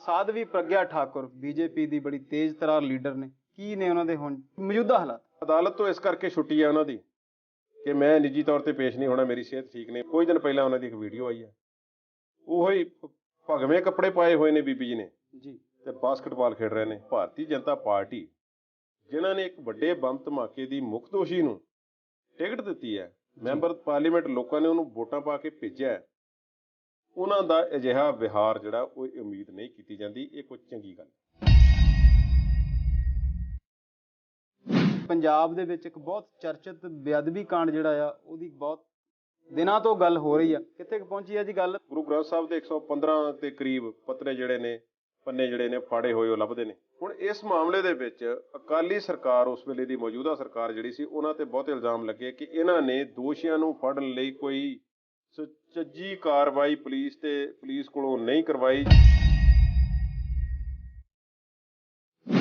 ਸਾਧਵੀ Pragya Thakur BJP ਦੀ ਬੜੀ ਤੇਜ਼ ਤਰਾਰ leader ਨੇ। ਕੀ ਨੇ ਉਹਨਾਂ ਦੇ ਹੁਣ ਮੌਜੂਦਾ ਹਾਲਾਤ? ਅਦਾਲਤ ਤੋਂ ਇਸ ਕਰਕੇ ਛੁੱਟੀ ਹੈ ਉਹਨਾਂ ਦੀ ਕਿ ਮੈਂ ਨਿੱਜੀ ਤੌਰ ਤੇ ਪੇਸ਼ ਨਹੀਂ ਹੋਣਾ, ਮੇਰੀ ਸਿਹਤ ਠੀਕ ਨਹੀਂ। ਕੁਝ ਦਿਨ ਪਹਿਲਾਂ ਉਹਨਾਂ ਦੀ ਇੱਕ ਵੀਡੀਓ ਆਈ ਹੈ, ਉਹੋ ਹੀ ਭਗਵੇਂ ਕੱਪੜੇ ਪਾਏ ਹੋਏ ਨੇ ਬੀਬੀ ਜੀ ਨੇ ਜੀ ਤੇ ਬਾਸਕਟਬਾਲ ਖੇਡ ਰਹੇ ਨੇ। ਭਾਰਤੀ ਜਨਤਾ ਪਾਰਟੀ ਜਿਨ੍ਹਾਂ ਨੇ ਇੱਕ ਵੱਡੇ ਬੰਬ ਧਮਾਕੇ ਦੀ ਮੁੱਖ ਦੋਸ਼ੀ ਨੂੰ ਟਿਕਟ ਦਿੱਤੀ ਹੈ, ਮੈਂਬਰ ਪਾਰਲੀਮੈਂਟ ਲੋਕਾਂ ਨੇ ਉਹਨੂੰ ਵੋਟਾਂ ਪਾ ਕੇ ਭੇਜਿਆ ਹੈ, ਉਹਨਾਂ ਦਾ ਅਜਿਹਾ ਵਿਹਾਰ ਜਿਹੜਾ ਉਹ ਉਮੀਦ ਨਹੀਂ ਕੀਤੀ ਜਾਂਦੀ। ਇਹ ਕੋਈ ਚੰਗੀ ਗੱਲ। ਪੰਜਾਬ ਦੇ ਵਿੱਚ ਇੱਕ ਬਹੁਤ ਚਰਚਿਤ ਬੇਅਦਬੀ ਕਾਂਡ ਜਿਹੜਾ ਆ ਉਹਦੀ ਬਹੁਤ ਦਿਨਾਂ ਤੋਂ ਗੱਲ ਹੋ ਰਹੀ ਆ, ਕਿੱਥੇ ਕੁ ਪਹੁੰਚੀ ਆ ਜੀ ਗੱਲ? ਗੁਰੂ ਗ੍ਰੰਥ ਸਾਹਿਬ ਦੇ 115 ਦੇ ਕਰੀਬ ਪੱਤਰੇ ਜਿਹੜੇ ਨੇ, ਪੰਨੇ ਜਿਹੜੇ ਨੇ ਫਾੜੇ ਹੋਏ ਉਹ ਲੱਭਦੇ ਨੇ। ਹੁਣ ਇਸ ਮਾਮਲੇ ਦੇ ਵਿੱਚ ਅਕਾਲੀ ਸਰਕਾਰ, ਉਸ ਵੇਲੇ ਦੀ ਮੌਜੂਦਾ ਸਰਕਾਰ ਜਿਹੜੀ ਸੀ, ਉਹਨਾਂ ਤੇ ਬਹੁਤ ਇਲਜ਼ਾਮ ਲੱਗੇ ਕਿ ਇਹਨਾਂ ਨੇ ਦੋਸ਼ੀਆਂ ਨੂੰ ਫੜਨ ਲਈ ਕੋਈ ਸੁਚੱਜੀ ਕਾਰਵਾਈ ਪੁਲਿਸ ਕੋਲੋਂ ਨਹੀਂ ਕਰਵਾਈ।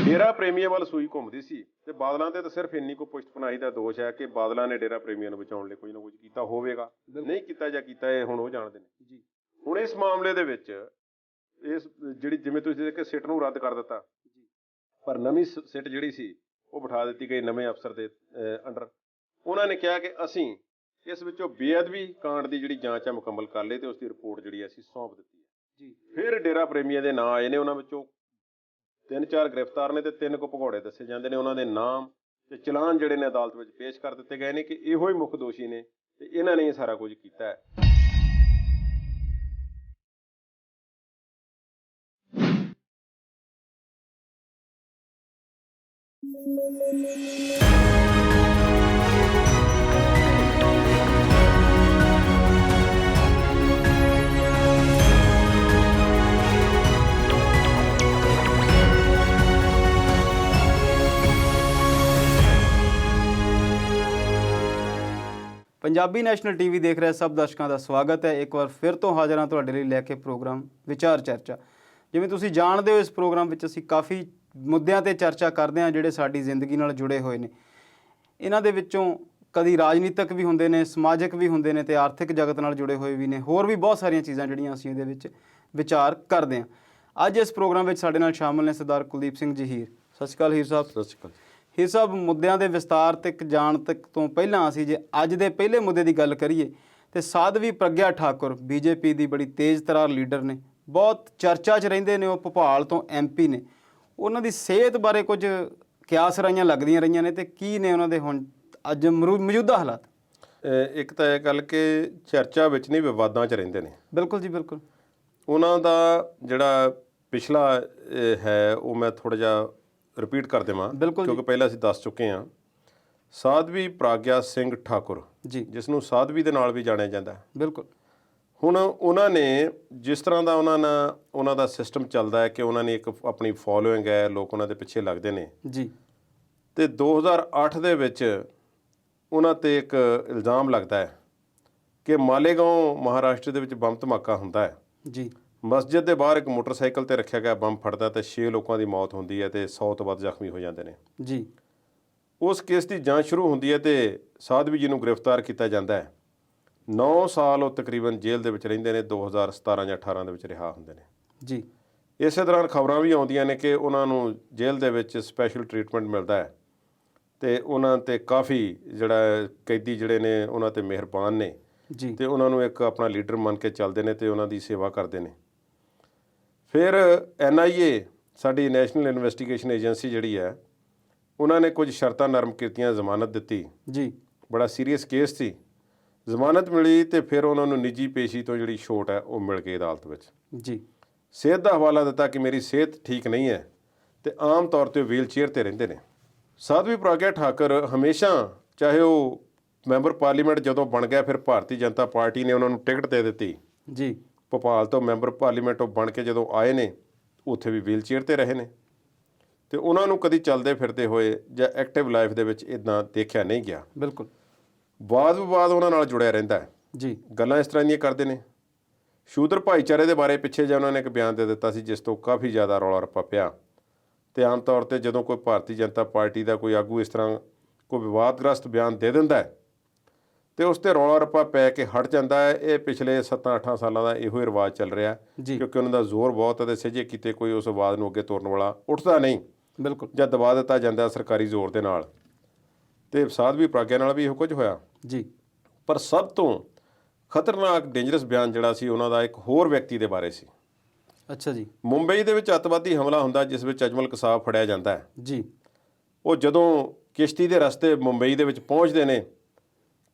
ਡੇਰਾ ਪ੍ਰੇਮੀਆਂ ਵੱਲ ਸੂਈ ਘੁੰਮਦੀ ਸੀ ਤੇ ਬਾਦਲਾਂ ਤੇ ਤਾਂ ਸਿਰਫ ਇੰਨੀ ਕੋ ਪੁਸ਼ਤਪਨਾਹੀ ਦਾ ਦੋਸ਼ ਹੈ ਕਿ ਬਾਦਲਾਂ ਨੇ ਡੇਰਾ ਪ੍ਰੇਮੀਆਂ ਨੂੰ ਬਚਾਉਣ ਲਈ ਕੁਝ ਨਾ ਕੁਝ ਕੀਤਾ ਹੋਵੇਗਾ, ਨਹੀਂ ਕੀਤਾ ਜਾਂ ਕੀਤਾ ਇਹ ਹੁਣ ਉਹ ਜਾਣਦੇ ਨੇ ਜੀ। ਹੁਣ ਇਸ ਮਾਮਲੇ ਦੇ ਵਿੱਚ ਇਸ ਜਿਹੜੀ, ਜਿਵੇਂ ਤੁਸੀਂ ਦੇਖਿਆ, ਸਿੱਟ ਨੂੰ ਰੱਦ ਕਰ ਦਿੱਤਾ, ਪਰ ਨਵੀਂ ਸਿੱਟ ਜਿਹੜੀ ਸੀ ਉਹ ਬਿਠਾ ਦਿੱਤੀ ਗਈ ਨਵੇਂ ਅਫਸਰ ਦੇ ਅੰਡਰ। ਉਹਨਾਂ ਨੇ ਕਿਹਾ ਕਿ ਅਸੀਂ ਇਸ ਵਿੱਚੋਂ ਬੇਅਦਬੀ ਕਾਂਡ ਦੀ ਜਿਹੜੀ ਜਾਂਚ ਹੈ ਮੁਕੰਮਲ ਕਰ ਲਈ ਤੇ ਉਸ ਦੀ ਰਿਪੋਰਟ ਜਿਹੜੀ ਅਸੀਂ ਸੌਂਪ ਦਿੱਤੀ ਹੈ ਜੀ। ਫਿਰ ਡੇਰਾ ਪ੍ਰੇਮੀਆਂ ਦੇ ਨਾਂ ਆਏ ਨੇ, ਉਹਨਾਂ ਵਿੱਚੋਂ 3-4 ਗ੍ਰਿਫਤਾਰ ਨੇ ਤੇ 3 ਕੋ ਭਗੌੜੇ ਦੱਸੇ ਜਾਂਦੇ ਨੇ। ਉਹਨਾਂ ਦੇ ਨਾਮ ਤੇ ਚਲਾਨ ਜਿਹੜੇ ਨੇ ਅਦਾਲਤ ਵਿੱਚ ਪੇਸ਼ ਕਰ ਦਿੱਤੇ ਗਏ ਨੇ ਕਿ ਇਹੋ ਹੀ ਮੁੱਖ ਦੋਸ਼ੀ ਨੇ ਤੇ ਇਹਨਾਂ ਨੇ ਇਹ ਸਾਰਾ ਕੁਝ ਕੀਤਾ ਹੈ। ਪੰਜਾਬੀ ਨੈਸ਼ਨਲ ਟੀਵੀ ਦੇਖ ਰਹੇ ਸਭ ਦਰਸ਼ਕਾਂ ਦਾ ਸਵਾਗਤ ਹੈ। ਇੱਕ ਵਾਰ ਫਿਰ ਤੋਂ ਹਾਜ਼ਰ ਹਾਂ ਤੁਹਾਡੇ ਲਈ ਲੈ ਕੇ ਪ੍ਰੋਗਰਾਮ ਵਿਚਾਰ ਚਰਚਾ। ਜਿਵੇਂ ਤੁਸੀਂ ਜਾਣਦੇ ਹੋ, ਇਸ ਪ੍ਰੋਗਰਾਮ ਵਿੱਚ ਅਸੀਂ ਕਾਫੀ ਮੁੱਦਿਆਂ 'ਤੇ ਚਰਚਾ ਕਰਦੇ ਹਾਂ ਜਿਹੜੇ ਸਾਡੀ ਜ਼ਿੰਦਗੀ ਨਾਲ ਜੁੜੇ ਹੋਏ ਨੇ। ਇਹਨਾਂ ਦੇ ਵਿੱਚੋਂ ਕਦੀ ਰਾਜਨੀਤਿਕ ਵੀ ਹੁੰਦੇ ਨੇ, ਸਮਾਜਿਕ ਵੀ ਹੁੰਦੇ ਨੇ ਤੇ ਆਰਥਿਕ ਜਗਤ ਨਾਲ ਜੁੜੇ ਹੋਏ ਵੀ ਨੇ। ਹੋਰ ਵੀ ਬਹੁਤ ਸਾਰੀਆਂ ਚੀਜ਼ਾਂ ਜਿਹੜੀਆਂ ਅਸੀਂ ਇਹਦੇ ਵਿੱਚ ਵਿਚਾਰ ਕਰਦੇ ਹਾਂ। ਅੱਜ ਇਸ ਪ੍ਰੋਗਰਾਮ ਵਿੱਚ ਸਾਡੇ ਨਾਲ ਸ਼ਾਮਲ ਨੇ ਸਰਦਾਰ ਕੁਲਦੀਪ ਸਿੰਘ ਜੀ ਹੀਰ। ਸਤਿ ਸ਼੍ਰੀ ਅਕਾਲ ਹੀਰ ਸਾਹਿਬ। ਸਤਿ ਸ਼੍ਰੀ ਅਕਾਲ ਹੀਰ ਸਾਹਿਬ, ਮੁੱਦਿਆਂ ਦੇ ਵਿਸਤਾਰ ਤੱਕ ਜਾਣ ਤੱਕ ਤੋਂ ਪਹਿਲਾਂ ਅਸੀਂ ਜੇ ਅੱਜ ਦੇ ਪਹਿਲੇ ਮੁੱਦੇ ਦੀ ਗੱਲ ਕਰੀਏ ਤੇ ਸਾਧਵੀ ਪ੍ਰਗਿਆ ਠਾਕੁਰ ਬੀਜੇਪੀ ਦੀ ਬੜੀ ਤੇਜ਼ ਤਰਾਰ ਲੀਡਰ ਨੇ, ਬਹੁਤ ਚਰਚਾ 'ਚ ਰਹਿੰਦੇ ਨੇ। ਉਹ ਭੋਪਾਲ ਤੋਂ MP ਨੇ। ਉਹਨਾਂ ਦੀ ਸਿਹਤ ਬਾਰੇ ਕੁਝ ਕਿਆਸ ਰਾਈਆਂ ਲੱਗਦੀਆਂ ਰਹੀਆਂ ਨੇ ਤੇ ਕੀ ਨੇ ਉਹਨਾਂ ਦੇ ਹੁਣ ਅੱਜ ਮੌਜੂਦਾ ਹਾਲਾਤ? ਇੱਕ ਤਾਂ ਇਹ ਗੱਲ ਕਿ ਚਰਚਾ ਵਿੱਚ ਨਹੀਂ, ਵਿਵਾਦਾਂ 'ਚ ਰਹਿੰਦੇ ਨੇ। ਬਿਲਕੁਲ ਜੀ, ਬਿਲਕੁਲ। ਉਹਨਾਂ ਦਾ ਜਿਹੜਾ ਪਿਛਲਾ ਹੈ ਉਹ ਮੈਂ ਥੋੜ੍ਹਾ ਜਿਹਾ ਰਿਪੀਟ ਕਰ ਦੇਵਾਂ, ਕਿਉਂਕਿ ਪਹਿਲਾਂ ਅਸੀਂ ਦੱਸ ਚੁੱਕੇ ਹਾਂ। ਸਾਧਵੀ ਪ੍ਰਗਿਆ ਸਿੰਘ ਠਾਕੁਰ ਜੀ, ਜਿਸ ਨੂੰ ਸਾਧਵੀ ਦੇ ਨਾਲ ਵੀ ਜਾਣਿਆ ਜਾਂਦਾ। ਬਿਲਕੁਲ। ਹੁਣ ਉਹਨਾਂ ਨੇ ਜਿਸ ਤਰ੍ਹਾਂ ਦਾ ਉਹਨਾਂ ਦਾ ਸਿਸਟਮ ਚੱਲਦਾ ਹੈ ਕਿ ਉਹਨਾਂ ਨੇ ਇੱਕ ਆਪਣੀ ਫੋਲੋਇੰਗ ਹੈ, ਲੋਕ ਉਹਨਾਂ ਦੇ ਪਿੱਛੇ ਲੱਗਦੇ ਨੇ ਜੀ। ਤੇ 2008 ਦੇ ਵਿੱਚ ਉਹਨਾਂ 'ਤੇ ਇੱਕ ਇਲਜ਼ਾਮ ਲੱਗਦਾ ਹੈ ਕਿ ਮਾਲੇਗਾਓਂ ਮਹਾਰਾਸ਼ਟਰ ਦੇ ਵਿੱਚ ਬੰਬ ਧਮਾਕਾ ਹੁੰਦਾ ਹੈ ਜੀ। ਮਸਜਿਦ ਦੇ ਬਾਹਰ ਇੱਕ ਮੋਟਰਸਾਈਕਲ 'ਤੇ ਰੱਖਿਆ ਗਿਆ ਬੰਬ ਫਟਦਾ ਤੇ 6 ਲੋਕਾਂ ਦੀ ਮੌਤ ਹੁੰਦੀ ਹੈ ਤੇ 100 ਤੋਂ ਵੱਧ ਜ਼ਖਮੀ ਹੋ ਜਾਂਦੇ ਨੇ ਜੀ। ਉਸ ਕੇਸ ਦੀ ਜਾਂਚ ਸ਼ੁਰੂ ਹੁੰਦੀ ਹੈ ਤੇ ਸਾਧਵੀ ਜੀ ਨੂੰ ਗ੍ਰਿਫਤਾਰ ਕੀਤਾ ਜਾਂਦਾ ਹੈ। 9 ਸਾਲ ਉਹ ਤਕਰੀਬਨ ਜੇਲ੍ਹ ਦੇ ਵਿੱਚ ਰਹਿੰਦੇ ਨੇ। 2017 ਜਾਂ 18 ਦੇ ਵਿੱਚ ਰਿਹਾ ਹੁੰਦੇ ਨੇ ਜੀ। ਇਸੇ ਦੌਰਾਨ ਖਬਰਾਂ ਵੀ ਆਉਂਦੀਆਂ ਨੇ ਕਿ ਉਹਨਾਂ ਨੂੰ ਜੇਲ੍ਹ ਦੇ ਵਿੱਚ ਸਪੈਸ਼ਲ ਟਰੀਟਮੈਂਟ ਮਿਲਦਾ ਹੈ ਤੇ ਉਹਨਾਂ 'ਤੇ ਕਾਫੀ ਜਿਹੜਾ ਕੈਦੀ ਜਿਹੜੇ ਨੇ ਉਹਨਾਂ 'ਤੇ ਮਿਹਰਬਾਨ ਨੇ ਜੀ ਤੇ ਉਹਨਾਂ ਨੂੰ ਇੱਕ ਆਪਣਾ ਲੀਡਰ ਮੰਨ ਕੇ ਚੱਲਦੇ ਨੇ ਤੇ ਉਹਨਾਂ ਦੀ ਸੇਵਾ ਕਰਦੇ ਨੇ। ਫਿਰ NIA, ਸਾਡੀ ਨੈਸ਼ਨਲ ਇਨਵੈਸਟੀਗੇਸ਼ਨ ਏਜੰਸੀ ਜਿਹੜੀ ਹੈ, ਉਹਨਾਂ ਨੇ ਕੁਝ ਸ਼ਰਤਾਂ ਨਰਮ ਕੀਤੀਆਂ, ਜ਼ਮਾਨਤ ਦਿੱਤੀ ਜੀ। ਬੜਾ ਸੀਰੀਅਸ ਕੇਸ ਸੀ, ਜ਼ਮਾਨਤ ਮਿਲੀ ਤੇ ਫਿਰ ਉਹਨਾਂ ਨੂੰ ਨਿੱਜੀ ਪੇਸ਼ੀ ਤੋਂ ਜਿਹੜੀ ਛੋਟ ਹੈ ਉਹ ਮਿਲ ਗਈ ਅਦਾਲਤ ਵਿੱਚ ਜੀ। ਸਿਹਤ ਦਾ ਹਵਾਲਾ ਦਿੱਤਾ ਕਿ ਮੇਰੀ ਸਿਹਤ ਠੀਕ ਨਹੀਂ ਹੈ ਤੇ ਆਮ ਤੌਰ 'ਤੇ ਵੀਲ ਚੇਅਰ 'ਤੇ ਰਹਿੰਦੇ ਨੇ। ਸਾਧਵੀ ਪ੍ਰਗਿਆ ਠਾਕੁਰ ਹਮੇਸ਼ਾ, ਚਾਹੇ ਉਹ ਮੈਂਬਰ ਪਾਰਲੀਮੈਂਟ ਜਦੋਂ ਬਣ ਗਿਆ, ਫਿਰ ਭਾਰਤੀ ਜਨਤਾ ਪਾਰਟੀ ਨੇ ਉਹਨਾਂ ਨੂੰ ਟਿਕਟ ਦੇ ਦਿੱਤੀ ਜੀ। ਭੋਪਾਲ ਤੋਂ ਮੈਂਬਰ ਪਾਰਲੀਮੈਂਟ ਬਣ ਕੇ ਜਦੋਂ ਆਏ ਨੇ, ਉੱਥੇ ਵੀ ਵੀਲ ਚੇਅਰ 'ਤੇ ਰਹੇ ਨੇ ਤੇ ਉਹਨਾਂ ਨੂੰ ਕਦੀ ਚੱਲਦੇ ਫਿਰਦੇ ਹੋਏ ਜਾਂ ਐਕਟਿਵ ਲਾਈਫ ਦੇ ਵਿੱਚ ਇੱਦਾਂ ਦੇਖਿਆ ਨਹੀਂ ਗਿਆ। ਬਿਲਕੁਲ। ਵਾਦ ਵਿਵਾਦ ਉਹਨਾਂ ਨਾਲ ਜੁੜਿਆ ਰਹਿੰਦਾ ਹੈ ਜੀ। ਗੱਲਾਂ ਇਸ ਤਰ੍ਹਾਂ ਦੀਆਂ ਕਰਦੇ ਨੇ। ਸ਼ੂਦਰ ਭਾਈਚਾਰੇ ਦੇ ਬਾਰੇ ਪਿੱਛੇ ਜਿਹਾ ਉਹਨਾਂ ਨੇ ਇੱਕ ਬਿਆਨ ਦੇ ਦਿੱਤਾ ਸੀ, ਜਿਸ ਤੋਂ ਕਾਫੀ ਜ਼ਿਆਦਾ ਰੌਲਾ ਰੱਪਾ ਪਿਆ ਤੇ ਆਮ ਤੌਰ 'ਤੇ ਜਦੋਂ ਕੋਈ ਭਾਰਤੀ ਜਨਤਾ ਪਾਰਟੀ ਦਾ ਕੋਈ ਆਗੂ ਇਸ ਤਰ੍ਹਾਂ ਕੋਈ ਵਿਵਾਦਗ੍ਰਸਤ ਬਿਆਨ ਦੇ ਦਿੰਦਾ ਹੈ ਤੇ ਉਸ ਤੇ ਰੌਲਾ ਰੱਪਾ ਪੈ ਕੇ ਹਟ ਜਾਂਦਾ ਹੈ। ਇਹ ਪਿਛਲੇ 7-8 ਸਾਲਾਂ ਦਾ ਇਹੋ ਹੀ ਰਿਵਾਜ ਚੱਲ ਰਿਹਾ, ਜੀ ਕਿਉਂਕਿ ਉਹਨਾਂ ਦਾ ਜ਼ੋਰ ਬਹੁਤ ਹੈ ਤੇ ਸਹਿਜੇ ਕੀਤੇ ਕੋਈ ਉਸ ਆਵਾਜ਼ ਨੂੰ ਅੱਗੇ ਤੋਰਨ ਵਾਲਾ ਉੱਠਦਾ ਨਹੀਂ ਬਿਲਕੁਲ ਜਾਂ ਦਬਾ ਦਿੱਤਾ ਜਾਂਦਾ ਸਰਕਾਰੀ ਜ਼ੋਰ ਦੇ ਨਾਲ। ਤੇ ਸਾਧਵੀ ਪ੍ਰਾਗਿਆ ਨਾਲ ਵੀ ਇਹੋ ਕੁਝ ਹੋਇਆ। ਜੀ ਪਰ ਸਭ ਤੋਂ ਖਤਰਨਾਕ ਡੇਂਜਰਸ ਬਿਆਨ ਜਿਹੜਾ ਸੀ ਉਹਨਾਂ ਦਾ ਇੱਕ ਹੋਰ ਵਿਅਕਤੀ ਦੇ ਬਾਰੇ ਸੀ। ਅੱਛਾ ਜੀ ਮੁੰਬਈ ਦੇ ਵਿੱਚ ਅੱਤਵਾਦੀ ਹਮਲਾ ਹੁੰਦਾ ਜਿਸ ਵਿੱਚ ਅਜਮਲ ਕਸਾਬ ਫੜਿਆ ਜਾਂਦਾ ਹੈ। ਜੀ ਉਹ ਜਦੋਂ ਕਿਸ਼ਤੀ ਦੇ ਰਸਤੇ ਮੁੰਬਈ ਦੇ ਵਿੱਚ ਪਹੁੰਚਦੇ ਨੇ,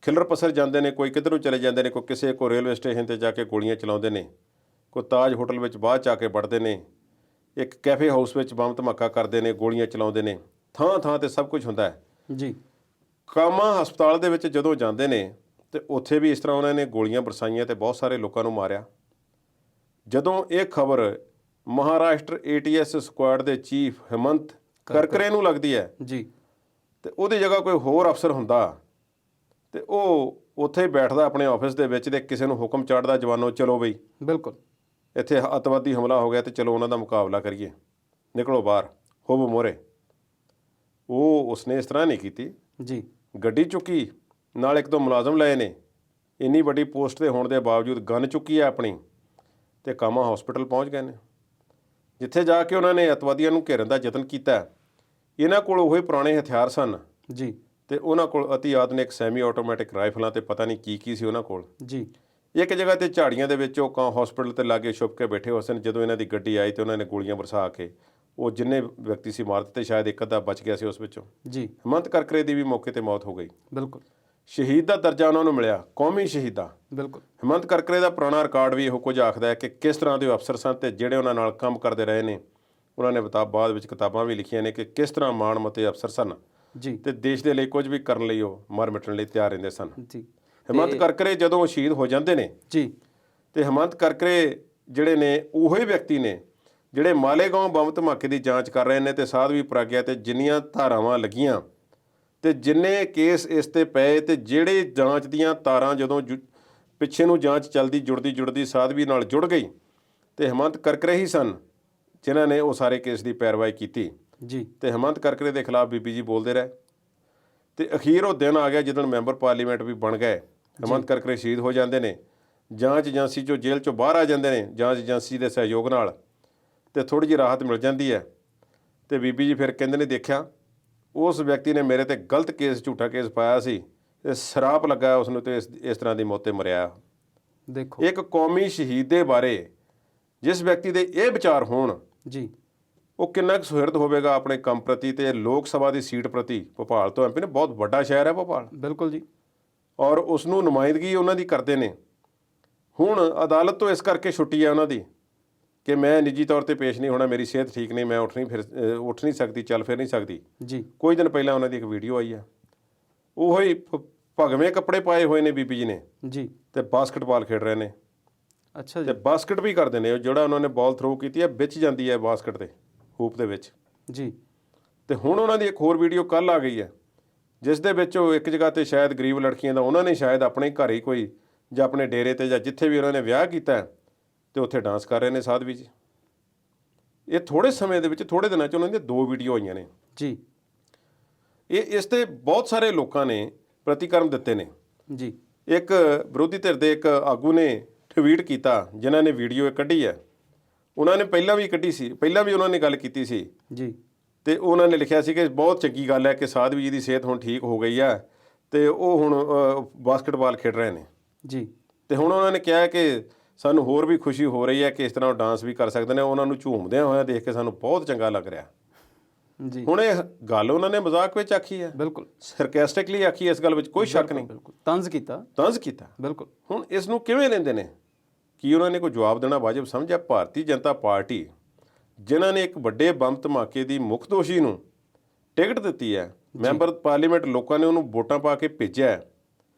ਖਿਲਰ ਪਸਰ ਜਾਂਦੇ ਨੇ, ਕੋਈ ਕਿੱਧਰ ਨੂੰ ਚਲੇ ਜਾਂਦੇ ਨੇ, ਕੋਈ ਕਿਸੇ ਕੋ ਰੇਲਵੇ ਸਟੇਸ਼ਨ ਤੇ ਜਾ ਕੇ ਗੋਲੀਆਂ ਚਲਾਉਂਦੇ ਨੇ, ਕੋਈ ਤਾਜ ਹੋਟਲ ਵਿੱਚ ਬਾਅਦ 'ਚ ਆ ਕੇ ਵੜਦੇ ਨੇ, ਇੱਕ ਕੈਫੇ ਹਾਊਸ ਵਿੱਚ ਬੰਬ ਧਮਾਕਾ ਕਰਦੇ ਨੇ, ਗੋਲੀਆਂ ਚਲਾਉਂਦੇ ਨੇ, ਥਾਂ ਥਾਂ ਤੇ ਸਭ ਕੁਝ ਹੁੰਦਾ ਹੈ। ਜੀ ਕਾਮਾ ਹਸਪਤਾਲ ਦੇ ਵਿੱਚ ਜਦੋਂ ਜਾਂਦੇ ਨੇ ਤੇ ਉੱਥੇ ਵੀ ਇਸ ਤਰ੍ਹਾਂ ਉਹਨਾਂ ਨੇ ਗੋਲੀਆਂ ਬਰਸਾਈਆਂ ਤੇ ਬਹੁਤ ਸਾਰੇ ਲੋਕਾਂ ਨੂੰ ਮਾਰਿਆ। ਜਦੋਂ ਇਹ ਖਬਰ ਮਹਾਰਾਸ਼ਟਰ ATS ਸਕੁਆਡ ਦੇ ਚੀਫ ਹਿਮੰਤ ਕਰਕਰੇ ਨੂੰ ਲੱਗਦੀ ਹੈ ਜੀ ਤੇ ਉਹਦੀ ਜਗ੍ਹਾ ਕੋਈ ਹੋਰ ਅਫਸਰ ਹੁੰਦਾ ਤੇ ਉਹ ਉੱਥੇ ਹੀ ਬੈਠਦਾ ਆਪਣੇ ਆਫਿਸ ਦੇ ਵਿੱਚ ਤੇ ਕਿਸੇ ਨੂੰ ਹੁਕਮ ਚਾੜਦਾ, ਜਵਾਨੋ ਚਲੋ ਬਈ ਬਿਲਕੁਲ ਇੱਥੇ ਅੱਤਵਾਦੀ ਹਮਲਾ ਹੋ ਗਿਆ ਤੇ ਚਲੋ ਉਹਨਾਂ ਦਾ ਮੁਕਾਬਲਾ ਕਰੀਏ, ਨਿਕਲੋ ਬਾਹਰ, ਹੋਵੋ ਮੋਹਰੇ। ਉਸਨੇ ਇਸ ਤਰ੍ਹਾਂ ਨਹੀਂ ਕੀਤੀ। ਜੀ ਗੱਡੀ ਚੁੱਕੀ, ਨਾਲ ਇੱਕ ਦੋ ਮੁਲਾਜ਼ਮ ਲਏ ਨੇ, ਇੰਨੀ ਵੱਡੀ ਪੋਸਟ ਤੇ ਹੋਣ ਦੇ ਬਾਵਜੂਦ ਗਨ ਚੁੱਕੀ ਹੈ ਆਪਣੀ ਤੇ ਕਾਮਾ ਹਸਪੀਟਲ ਪਹੁੰਚ ਗਏ ਨੇ, ਜਿੱਥੇ ਜਾ ਕੇ ਉਹਨਾਂ ਨੇ ਅੱਤਵਾਦੀਆਂ ਨੂੰ ਘੇਰਨ ਦਾ ਯਤਨ ਕੀਤਾ। ਇਹਨਾਂ ਕੋਲ ਉਹੀ ਪੁਰਾਣੇ ਹਥਿਆਰ ਸਨ ਜੀ ਤੇ ਉਹਨਾਂ ਕੋਲ ਅਤੀ ਆਧੁਨਿਕ ਸੈਮੀ ਆਟੋਮੈਟਿਕ ਰਾਈਫਲਾਂ ਤੇ ਪਤਾ ਨਹੀਂ ਕੀ ਸੀ ਉਹਨਾਂ ਕੋਲ। ਜੀ ਇੱਕ ਜਗ੍ਹਾ ਤੇ ਝਾੜੀਆਂ ਦੇ ਵਿੱਚ ਉਹ ਕਾਂ ਹਸਪੀਟਲ ਤੇ ਲਾਗੇ ਛੁਪ ਕੇ ਬੈਠੇ ਹੋਏ ਸਨ। ਜਦੋਂ ਇਹਨਾਂ ਦੀ ਗੱਡੀ ਆਈ ਤੇ ਉਹਨਾਂ ਨੇ ਗੋਲੀਆਂ ਬਰਸਾ ਕੇ ਉਹ ਜਿੰਨੇ ਵਿਅਕਤੀ ਸੀ ਮਾਰ ਦਿੱਤੇ, ਸ਼ਾਇਦ ਇੱਕ ਅੱਧਾ ਬਚ ਗਿਆ ਸੀ ਉਸ ਵਿੱਚੋਂ। ਜੀ ਹਿਮੰਤ ਕਰਕਰੇ ਦੀ ਵੀ ਮੌਕੇ ਤੇ ਮੌਤ ਹੋ ਗਈ। ਬਿਲਕੁਲ ਸ਼ਹੀਦ ਦਾ ਦਰਜਾ ਉਹਨਾਂ ਨੂੰ ਮਿਲਿਆ, ਕੌਮੀ ਸ਼ਹੀਦ ਦਾ। ਬਿਲਕੁਲ ਹਿਮੰਤ ਕਰਕਰੇ ਦਾ ਪੁਰਾਣਾ ਰਿਕਾਰਡ ਵੀ ਇਹੋ ਕੁਝ ਆਖਦਾ ਹੈ ਕਿ ਕਿਸ ਤਰ੍ਹਾਂ ਦੇ ਅਫਸਰ ਸਨ ਤੇ ਜਿਹੜੇ ਉਹਨਾਂ ਨਾਲ ਕੰਮ ਕਰਦੇ ਰਹੇ ਨੇ। ਉਹਨਾਂ ਨੇ ਬਾਅਦ ਵਿੱਚ ਕਿਤਾਬਾਂ ਵੀ ਲਿਖੀਆਂ ਨੇ ਕਿ ਕਿਸ ਤਰ੍ਹਾਂ ਮਾਣਮੱਤੇ ਅਫਸਰ ਸਨ ਜੀ ਤੇ ਦੇਸ਼ ਦੇ ਲਈ ਕੁਝ ਵੀ ਕਰਨ ਲਈ ਉਹ ਮਰ ਮਿਟਣ ਲਈ ਤਿਆਰ ਰਹਿੰਦੇ ਸਨ। ਜੀ ਹਿਮੰਤ ਕਰਕਰੇ ਜਦੋਂ ਸ਼ਹੀਦ ਹੋ ਜਾਂਦੇ ਨੇ ਜੀ ਤੇ ਹਿਮੰਤ ਕਰਕਰੇ ਜਿਹੜੇ ਨੇ ਉਹੀ ਵਿਅਕਤੀ ਨੇ ਜਿਹੜੇ ਮਾਲੇਗਾਂਵ ਬੰਬ ਧਮਾਕੇ ਦੀ ਜਾਂਚ ਕਰ ਰਹੇ ਨੇ ਤੇ ਸਾਧਵੀ ਪ੍ਰਾਗਿਆ ਤੇ ਜਿੰਨੀਆਂ ਧਾਰਾਵਾਂ ਲੱਗੀਆਂ ਤੇ ਜਿੰਨੇ ਕੇਸ ਇਸ ਤੇ ਪਏ ਤੇ ਜਿਹੜੇ ਜਾਂਚ ਦੀਆਂ ਤਾਰਾਂ ਜਦੋਂ ਪਿੱਛੇ ਨੂੰ ਜਾਂਚ ਚੱਲਦੀ ਜੁੜਦੀ ਸਾਧਵੀ ਨਾਲ ਜੁੜ ਗਈ ਤੇ ਹਿਮੰਤ ਕਰਕਰੇ ਹੀ ਸਨ ਜਿਨ੍ਹਾਂ ਨੇ ਉਹ ਸਾਰੇ ਕੇਸ ਦੀ ਪੈਰਵਾਈ ਕੀਤੀ। ਜੀ ਤੇ ਹਿਮੰਤ ਕਰਕਰੇ ਦੇ ਖਿਲਾਫ ਬੀਬੀ ਜੀ ਬੋਲਦੇ ਰਹੇ ਤੇ ਅਖੀਰ ਉਹ ਦਿਨ ਆ ਗਿਆ ਜਦੋਂ ਮੈਂਬਰ ਪਾਰਲੀਮੈਂਟ ਵੀ ਬਣ ਗਏ। ਹਿਮੰਤ ਕਰਕਰੇ ਸ਼ਹੀਦ ਹੋ ਜਾਂਦੇ ਨੇ, ਜਾਂਚ ਏਜੰਸੀ ਚੋਂ ਜੇਲ੍ਹ ਚੋਂ ਬਾਹਰ ਆ ਜਾਂਦੇ ਨੇ ਜਾਂਚ ਏਜੰਸੀ ਦੇ ਸਹਿਯੋਗ ਨਾਲ ਤੇ ਥੋੜ੍ਹੀ ਜਿਹੀ ਰਾਹਤ ਮਿਲ ਜਾਂਦੀ ਹੈ। ਤੇ ਬੀਬੀ ਜੀ ਫਿਰ ਕਹਿੰਦੇ ਨੇ ਦੇਖਿਆ ਉਸ ਵਿਅਕਤੀ ਨੇ ਮੇਰੇ ਤੇ ਗਲਤ ਕੇਸ, ਝੂਠਾ ਕੇਸ ਪਾਇਆ ਸੀ ਤੇ ਸ਼ਰਾਪ ਲੱਗਾ ਉਸ ਨੂੰ ਤੇ ਇਸ ਤਰ੍ਹਾਂ ਦੀ ਮੌਤ ਤੇ ਮਰਿਆ। ਦੇਖੋ ਇੱਕ ਕੌਮੀ ਸ਼ਹੀਦ ਦੇ ਬਾਰੇ ਜਿਸ ਵਿਅਕਤੀ ਦੇ ਇਹ ਵਿਚਾਰ ਹੋਣ ਜੀ ਉਹ ਕਿੰਨਾ ਕੁ ਸੁਹਿਰਦ ਹੋਵੇਗਾ ਆਪਣੇ ਕੰਮ ਪ੍ਰਤੀ ਤੇ ਲੋਕ ਸਭਾ ਦੀ ਸੀਟ ਪ੍ਰਤੀ। ਭੋਪਾਲ ਤੋਂ MP ਨੇ, ਬਹੁਤ ਵੱਡਾ ਸ਼ਹਿਰ ਹੈ ਭੋਪਾਲ, ਬਿਲਕੁਲ ਜੀ, ਔਰ ਉਸ ਨੂੰ ਨੁਮਾਇੰਦਗੀ ਉਹਨਾਂ ਦੀ ਕਰਦੇ ਨੇ। ਹੁਣ ਅਦਾਲਤ ਤੋਂ ਇਸ ਕਰਕੇ ਛੁੱਟੀ ਹੈ ਉਹਨਾਂ ਦੀ ਕਿ ਮੈਂ ਨਿੱਜੀ ਤੌਰ ਤੇ ਪੇਸ਼ ਨਹੀਂ ਹੋਣਾ, ਮੇਰੀ ਸਿਹਤ ਠੀਕ ਨਹੀਂ, ਮੈਂ ਉੱਠ ਨਹੀਂ ਸਕਦੀ, ਚੱਲ ਫਿਰ ਨਹੀਂ ਸਕਦੀ। ਜੀ ਕੁਝ ਦਿਨ ਪਹਿਲਾਂ ਉਹਨਾਂ ਦੀ ਇੱਕ ਵੀਡੀਓ ਆਈ ਹੈ, ਉਹੋ ਹੀ ਭਗਵੇਂ ਕੱਪੜੇ ਪਾਏ ਹੋਏ ਨੇ ਬੀਬੀ ਜੀ ਨੇ ਜੀ ਤੇ ਬਾਸਕਟਬਾਲ ਖੇਡ ਰਹੇ ਨੇ ਅੱਛਾ ਤੇ ਜੀ ਬਾਸਕਟ ਵੀ ਕਰਦੇ ਨੇ। ਜਿਹੜਾ ਉਹਨਾਂ ਨੇ ਬਾਲ ਥਰੋ ਕੀਤੀ ਹੈ ਵਿੱਚ ਜਾਂਦੀ ਹੈ ਬਾਸਕਟ ਦੇ ਹੂਪ ਦੇ ਵਿੱਚ। ਜੀ ਤੇ ਹੁਣ ਉਹਨਾਂ ਦੀ ਇੱਕ ਹੋਰ ਵੀਡੀਓ ਕੱਲ੍ਹ ਆ ਗਈ ਹੈ ਜਿਸ ਦੇ ਵਿੱਚ ਉਹ ਇੱਕ ਜਗ੍ਹਾ ਤੇ ਸ਼ਾਇਦ ਗਰੀਬ ਲੜਕੀਆਂ ਦਾ ਉਹਨਾਂ ਨੇ ਸ਼ਾਇਦ ਆਪਣੇ ਘਰ ਹੀ ਕੋਈ ਜਾਂ ਆਪਣੇ ਡੇਰੇ ਤੇ ਜਾਂ ਜਿੱਥੇ ਵੀ ਉਹਨਾਂ ਨੇ ਵਿਆਹ ਕੀਤਾ ਹੈ ਤੇ ਉੱਥੇ ਡਾਂਸ ਕਰ ਰਹੇ ਨੇ ਸਾਧਵੀ ਜੀ। ਇਹ ਥੋੜ੍ਹੇ ਸਮੇਂ ਦੇ ਵਿੱਚ, ਥੋੜ੍ਹੇ ਦਿਨਾਂ 'ਚ ਉਹਨਾਂ ਦੀਆਂ 2 ਵੀਡੀਓ ਆਈਆਂ ਨੇ। ਜੀ ਇਸ ਤੇ ਬਹੁਤ ਸਾਰੇ ਲੋਕਾਂ ਨੇ ਪ੍ਰਤੀਕਰਮ ਦਿੱਤੇ ਨੇ। ਜੀ ਇੱਕ ਵਿਰੋਧੀ ਧਿਰ ਦੇ ਇੱਕ ਆਗੂ ਨੇ ਟਵੀਟ ਕੀਤਾ ਜਿਨ੍ਹਾਂ ਨੇ ਵੀਡੀਓ ਕੱਢੀ ਹੈ। ਉਹਨਾਂ ਨੇ ਪਹਿਲਾਂ ਵੀ ਕੱਢੀ ਸੀ, ਪਹਿਲਾਂ ਵੀ ਉਹਨਾਂ ਨੇ ਗੱਲ ਕੀਤੀ ਸੀ ਜੀ ਤੇ ਉਹਨਾਂ ਨੇ ਲਿਖਿਆ ਸੀ ਕਿ ਬਹੁਤ ਚੰਗੀ ਗੱਲ ਹੈ ਕਿ ਸਾਧਵੀ ਜੀ ਦੀ ਸਿਹਤ ਹੁਣ ਠੀਕ ਹੋ ਗਈ ਹੈ ਤੇ ਉਹ ਹੁਣ ਬਾਸਕਟਬਾਲ ਖੇਡ ਰਹੇ ਨੇ। ਜੀ ਤੇ ਹੁਣ ਉਹਨਾਂ ਨੇ ਕਿਹਾ ਕਿ ਸਾਨੂੰ ਹੋਰ ਵੀ ਖੁਸ਼ੀ ਹੋ ਰਹੀ ਹੈ ਕਿ ਇਸ ਤਰ੍ਹਾਂ ਉਹ ਡਾਂਸ ਵੀ ਕਰ ਸਕਦੇ ਨੇ। ਉਹਨਾਂ ਨੂੰ ਝੂਮਦਿਆਂ ਹੋਇਆ ਦੇਖ ਕੇ ਸਾਨੂੰ ਬਹੁਤ ਚੰਗਾ ਲੱਗ ਰਿਹਾ। ਜੀ ਹੁਣ ਇਹ ਗੱਲ ਉਹਨਾਂ ਨੇ ਮਜ਼ਾਕ ਵਿੱਚ ਆਖੀ ਹੈ, ਬਿਲਕੁਲ ਸਰਕੈਸਟਿਕਲੀ ਆਖੀ, ਇਸ ਗੱਲ ਵਿੱਚ ਕੋਈ ਸ਼ੱਕ ਨਹੀਂ, ਬਿਲਕੁਲ ਤੰਜ਼ ਕੀਤਾ, ਤੰਜ਼ ਕੀਤਾ। ਬਿਲਕੁਲ ਹੁਣ ਇਸ ਨੂੰ ਕਿਵੇਂ ਲੈਂਦੇ ਨੇ? ਕੀ ਉਹਨਾਂ ਨੇ ਕੋਈ ਜਵਾਬ ਦੇਣਾ ਵਾਜਬ ਸਮਝਿਆ? ਭਾਰਤੀ ਜਨਤਾ ਪਾਰਟੀ ਜਿਨ੍ਹਾਂ ਨੇ ਇੱਕ ਵੱਡੇ ਬੰਬ ਧਮਾਕੇ ਦੀ ਮੁੱਖ ਦੋਸ਼ੀ ਨੂੰ ਟਿਕਟ ਦਿੱਤੀ ਹੈ, ਮੈਂਬਰ ਪਾਰਲੀਮੈਂਟ ਲੋਕਾਂ ਨੇ ਉਹਨੂੰ ਵੋਟਾਂ ਪਾ ਕੇ ਭੇਜਿਆ,